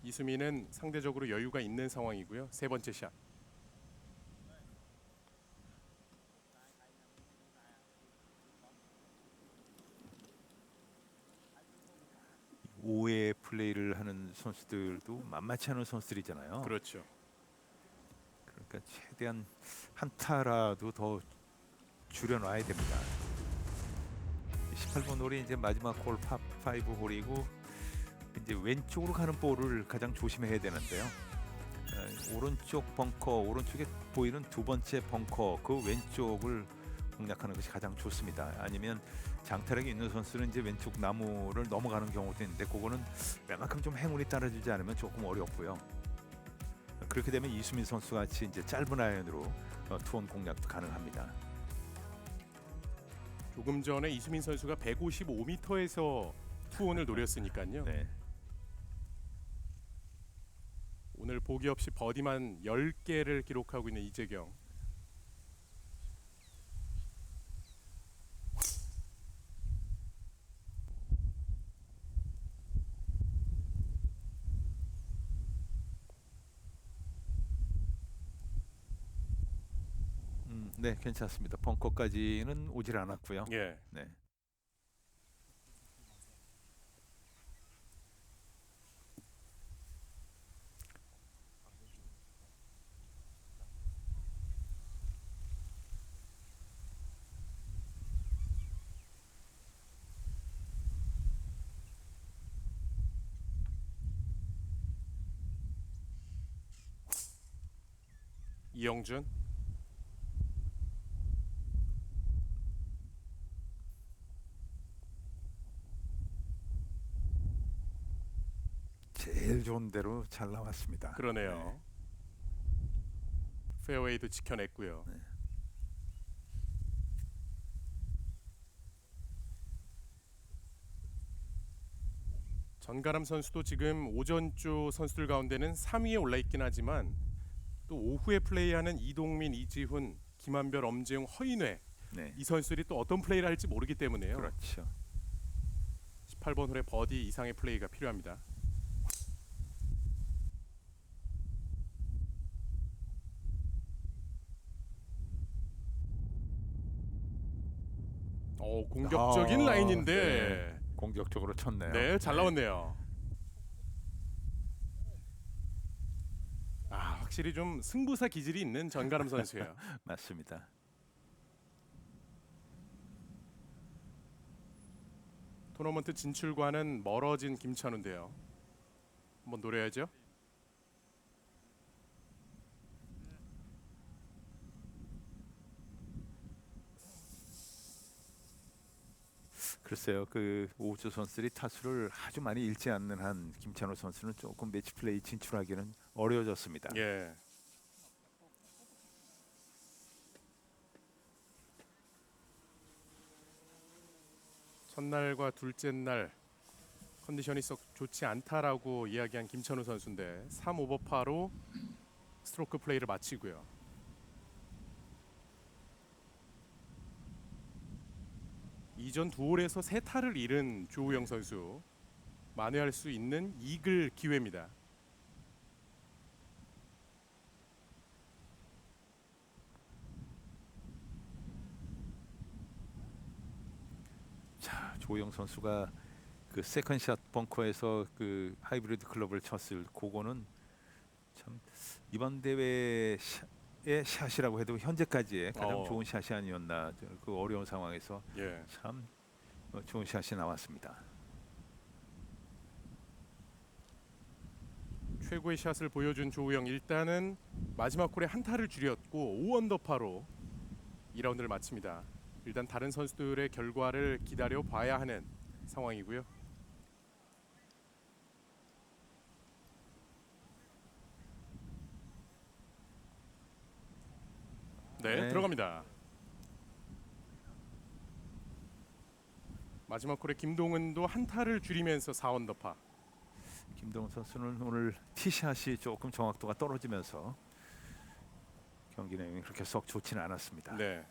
이수민은 상대적으로 여유가 있는 상황이고요. 세 번째 샷. 오해 플레이를 하는 선수들도 만만치 않은 선수들이잖아요. 그렇죠. 그러니까 최대한 한 타라도 더 줄여놔야 됩니다. 18번 홀이 이제 마지막 홀 파5 홀이고 이제 왼쪽으로 가는 볼을 가장 조심해야 되는데요. 오른쪽 벙커, 오른쪽에 보이는 두 번째 벙커 그 왼쪽을 공략하는 것이 가장 좋습니다. 아니면 장타력이 있는 선수는 이제 왼쪽 나무를 넘어가는 경우도 있는데 그거는 웬만큼 좀 행운이 따라주지 않으면 조금 어렵고요. 그렇게 되면 이수민 선수 같이 이제 짧은 아이언으로 투혼 공략도 가능합니다. 조금 전에 이수민 선수가 155m에서 투혼을 노렸으니까요. 네. 오늘 보기 없이 버디만 10개를 기록하고 있는 이재경. 네, 괜찮습니다. 벙커까지는 오질 않았고요. 예. 네. 이영준. 제일 좋은 대로 잘 나왔습니다. 그러네요. 페어웨이도 지켜냈고요. 네. 전가람 선수도 지금 오전주 선수들 가운데는 3위에 올라 있긴 하지만 또 오후에 플레이하는 이동민, 이지훈, 김한별, 엄재용, 허인회 네. 이 선수들이 또 어떤 플레이를 할지 모르기 때문에요. 그렇죠. 18번 홀에 버디 이상의 플레이가 필요합니다. 공격적인 라인인데 네. 공격적으로 쳤네요. 네, 잘 나왔네요. 확실히 좀 승부사 기질이 있는 전가람 선수예요. 맞습니다. 토너먼트 진출과는 멀어진 김찬우인데요. 한번 노려야죠. 글쎄요, 그 오주 선수들이 타수를 아주 많이 잃지 않는 한 김찬호 선수는 조금 매치 플레이 진출하기는 어려워졌습니다. 예. 첫날과 둘째 날 컨디션이 썩 좋지 않다라고 이야기한 김찬우 선수인데 3오버파로 스트로크 플레이를 마치고요. 이전 두 홀에서 세 타를 잃은 조우영 선수, 만회할 수 있는 이글 기회입니다. 자, 조영 선수가 그 세컨샷 벙커에서 그 하이브리드 클럽을 쳤을 그거는 참 이번 대회의 샷이라고 해도 현재까지의 가장 좋은 샷이 아니었나. 그 어려운 상황에서 예. 참 좋은 샷이 나왔습니다. 최고의 샷을 보여준 조우영, 일단은 마지막 홀에 한 타를 줄였고 5언더파로 2라운드를 마칩니다. 일단 다른 선수들의 결과를 기다려 봐야 하는 상황이고요. 네, 네. 들어갑니다. 마지막 홀에 김동은도 한 타를 줄이면서 4언더파. 김동훈 선수는 오늘 티샷이 조금 정확도가 떨어지면서 경기 내용이 그렇게 썩 좋지는 않았습니다. 네.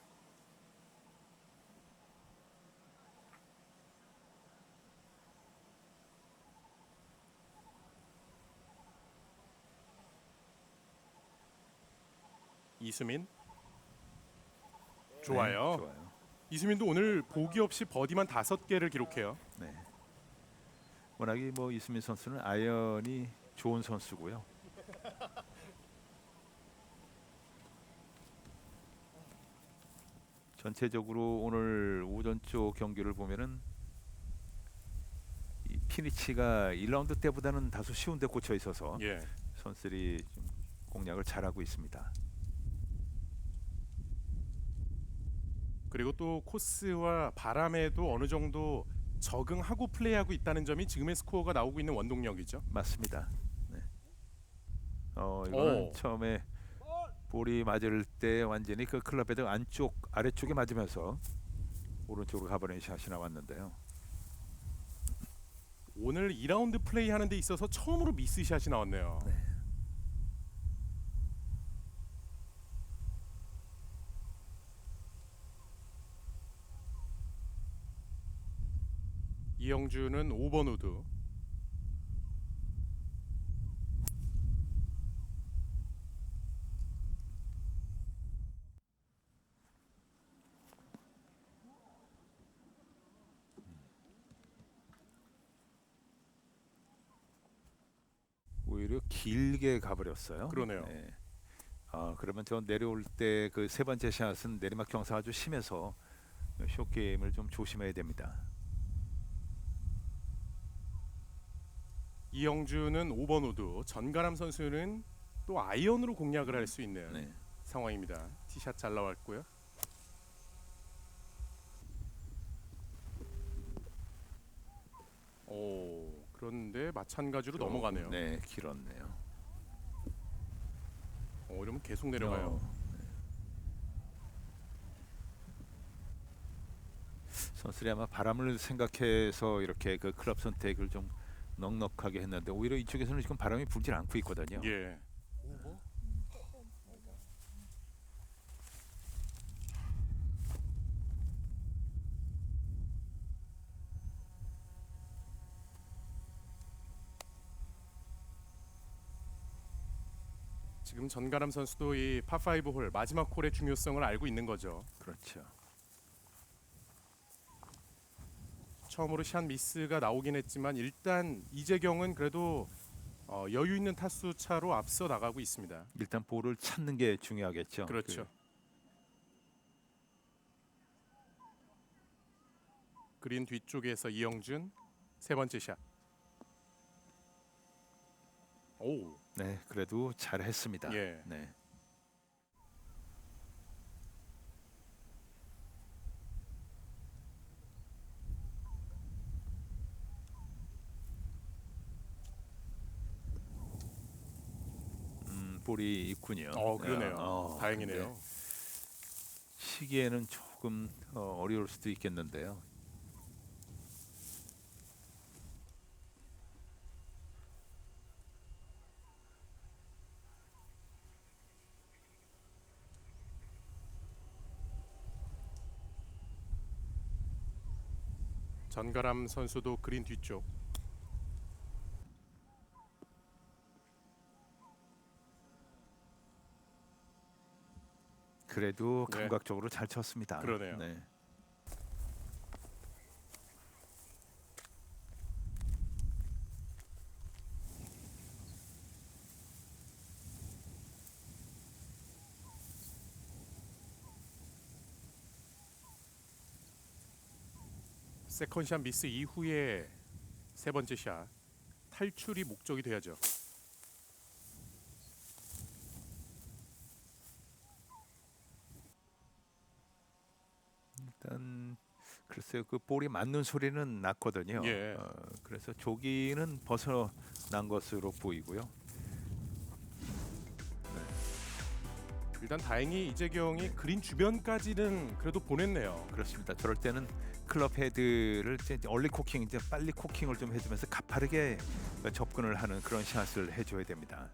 이수민 좋아요. 네, 좋아요. 이수민도 오늘 보기 없이 버디만 5개를 기록해요. 네. 워낙에 뭐 이수민 선수는 아이언이 좋은 선수고요. 전체적으로 오늘 오전 쪽 경기를 보면은 이 피니치가 1라운드 때보다는 다소 쉬운데 꽂혀 있어서 예. 선수들이 좀 공략을 잘하고 있습니다. 그리고 또 코스와 바람에도 어느 정도 적응하고 플레이하고 있다는 점이 지금의 스코어가 나오고 있는 원동력이죠. 맞습니다. 네. 이거는 오. 처음에 볼이 맞을 때 완전히 그 클럽 헤드 안쪽 아래쪽에 맞으면서 오른쪽으로 가버리는 샷이 나왔는데요. 오늘 2라운드 플레이하는 데 있어서 처음으로 미스샷이 나왔네요. 네. 이영주는 5번 우드. 오히려 길게 가버렸어요. 그러네요. 네. 그러면 저 내려올 때 그 세 번째 샷은 내리막 경사가 아주 심해서 숏 게임을 좀 조심해야 됩니다. 이영주는 5번 우드. 전가람 선수는 또 아이언으로 공략을 할 수 있는 네. 상황입니다. 티샷 잘 나왔고요. 오, 그런데 마찬가지로 넘어가네요. 네, 길었네요. 이러면 계속 내려가요. 선수들이 아마 바람을 생각해서 이렇게 그 클럽 선택을 좀 넉넉하게 했는데 오히려 이쪽에서는 지금 바람이 불질 않고 있거든요. 예. 지금 전가람 선수도 이 파5 홀 마지막 홀의 중요성을 알고 있는 거죠. 그렇죠. 처음으로 샷 미스가 나오긴 했지만 일단 이재경은 그래도 여유 있는 타수 차로 앞서 나가고 있습니다. 일단 볼을 찾는 게 중요하겠죠. 그렇죠. 그린 뒤쪽에서 이영준 세 번째 샷. 오, 네, 그래도 잘했습니다. 예. 네. 볼이 있군요. 그러네요. 다행이네요. 근데 치기에는 조금 어려울 수도 있겠는데요. 전가람 선수도 그린 뒤쪽. 그래도 네. 감각적으로 잘 쳤습니다. 그러네요. 네. 세컨샷 미스 이후에 세 번째 샷 탈출이 목적이 돼야죠. 일단 글쎄요, 그 볼이 맞는 소리는 났거든요. 예. 그래서 조기는 벗어난 것으로 보이고요. 일단 다행히 이재경이 그린 주변까지는 그래도 보냈네요. 그렇습니다. 저럴 때는 클럽 헤드를 이제 얼리 코킹, 이제 빨리 코킹을 좀 해주면서 가파르게 접근을 하는 그런 샷을 해줘야 됩니다.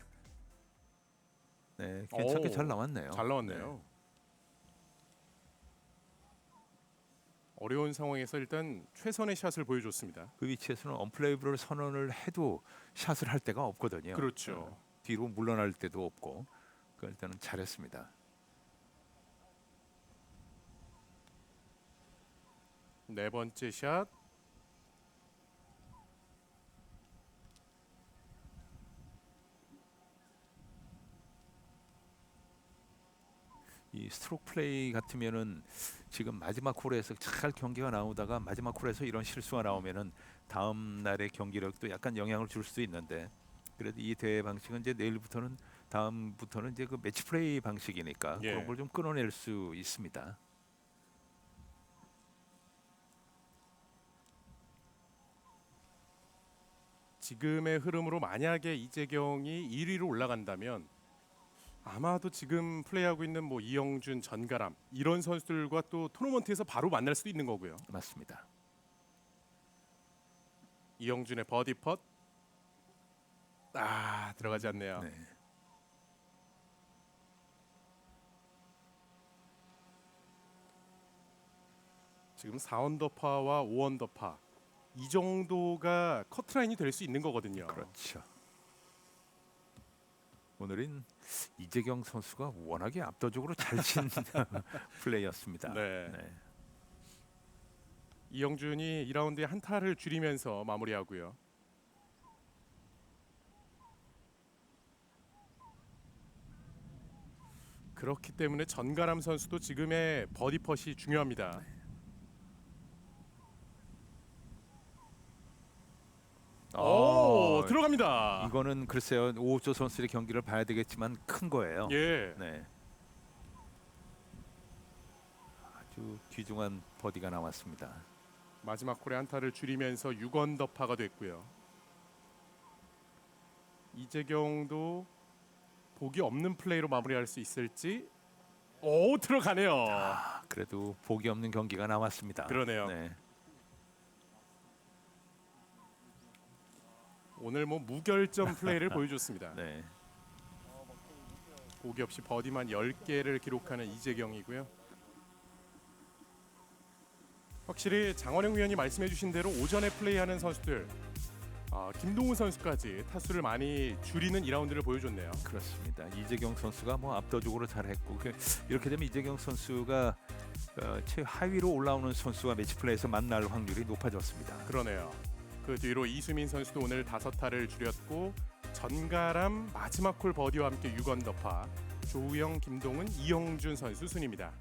네, 괜찮게 오, 잘 나왔네요. 잘 나왔네요. 어려운 상황에서 일단 최선의 샷을 보여줬습니다. 그 위치에서는 언플레이블을 선언을 해도 샷을 할 데가 없거든요. 그렇죠. 뒤로 물러날 때도 없고, 그 일단은 잘했습니다. 네 번째 샷. 이 스트로크 플레이 같으면은 지금 마지막 홀에서 잘 경기가 나오다가 마지막 홀에서 이런 실수가 나오면은 다음 날의 경기력도 약간 영향을 줄 수도 있는데, 그래도 이 대회 방식은 이제 내일부터는 다음부터는 이제 그 매치 플레이 방식이니까 예. 그런 걸 좀 끊어낼 수 있습니다. 지금의 흐름으로 만약에 이재경이 1위로 올라간다면 아마도 지금 플레이하고 있는 뭐 이영준, 전가람 이런 선수들과 또 토너먼트에서 바로 만날 수도 있는 거고요. 맞습니다. 이영준의 버디 펫. 들어가지 않네요. 네. 지금 4언더파와 5언더파 이 정도가 커트라인이 될 수 있는 거거든요. 그렇죠. 오늘은 이재경 선수가 워낙에 압도적으로 잘 친 플레이였습니다. 네. 네. 이영준이 2라운드에 한 타를 줄이면서 마무리하고요. 그렇기 때문에 전가람 선수도 지금의 버디 펫이 중요합니다. 오, 들어갑니다. 이거는 글쎄요, 오우조 선수의 경기를 봐야 되겠지만 큰 거예요. 예. 네. 아주 귀중한 버디가 나왔습니다. 마지막 홀에 한 타를 줄이면서 6언더파가 됐고요. 이재경도 보기 없는 플레이로 마무리할 수 있을지. 오, 들어가네요. 그래도 보기 없는 경기가 나왔습니다. 그러네요. 네. 오늘 뭐 무결점 플레이를 보여줬습니다. 네. 보기 없이 버디만 10개를 기록하는 이재경이고요. 확실히 장원영 위원이 말씀해주신 대로 오전에 플레이하는 선수들, 김동훈 선수까지 타수를 많이 줄이는 2라운드를 보여줬네요. 그렇습니다. 이재경 선수가 뭐 압도적으로 잘했고, 이렇게 되면 이재경 선수가 최하위로 올라오는 선수와 매치 플레이에서 만날 확률이 높아졌습니다. 그러네요. 그 뒤로 이수민 선수도 오늘 5타를 줄였고, 전가람 마지막 홀 버디와 함께 6언더파, 조우영, 김동훈, 이영준 선수 순입니다.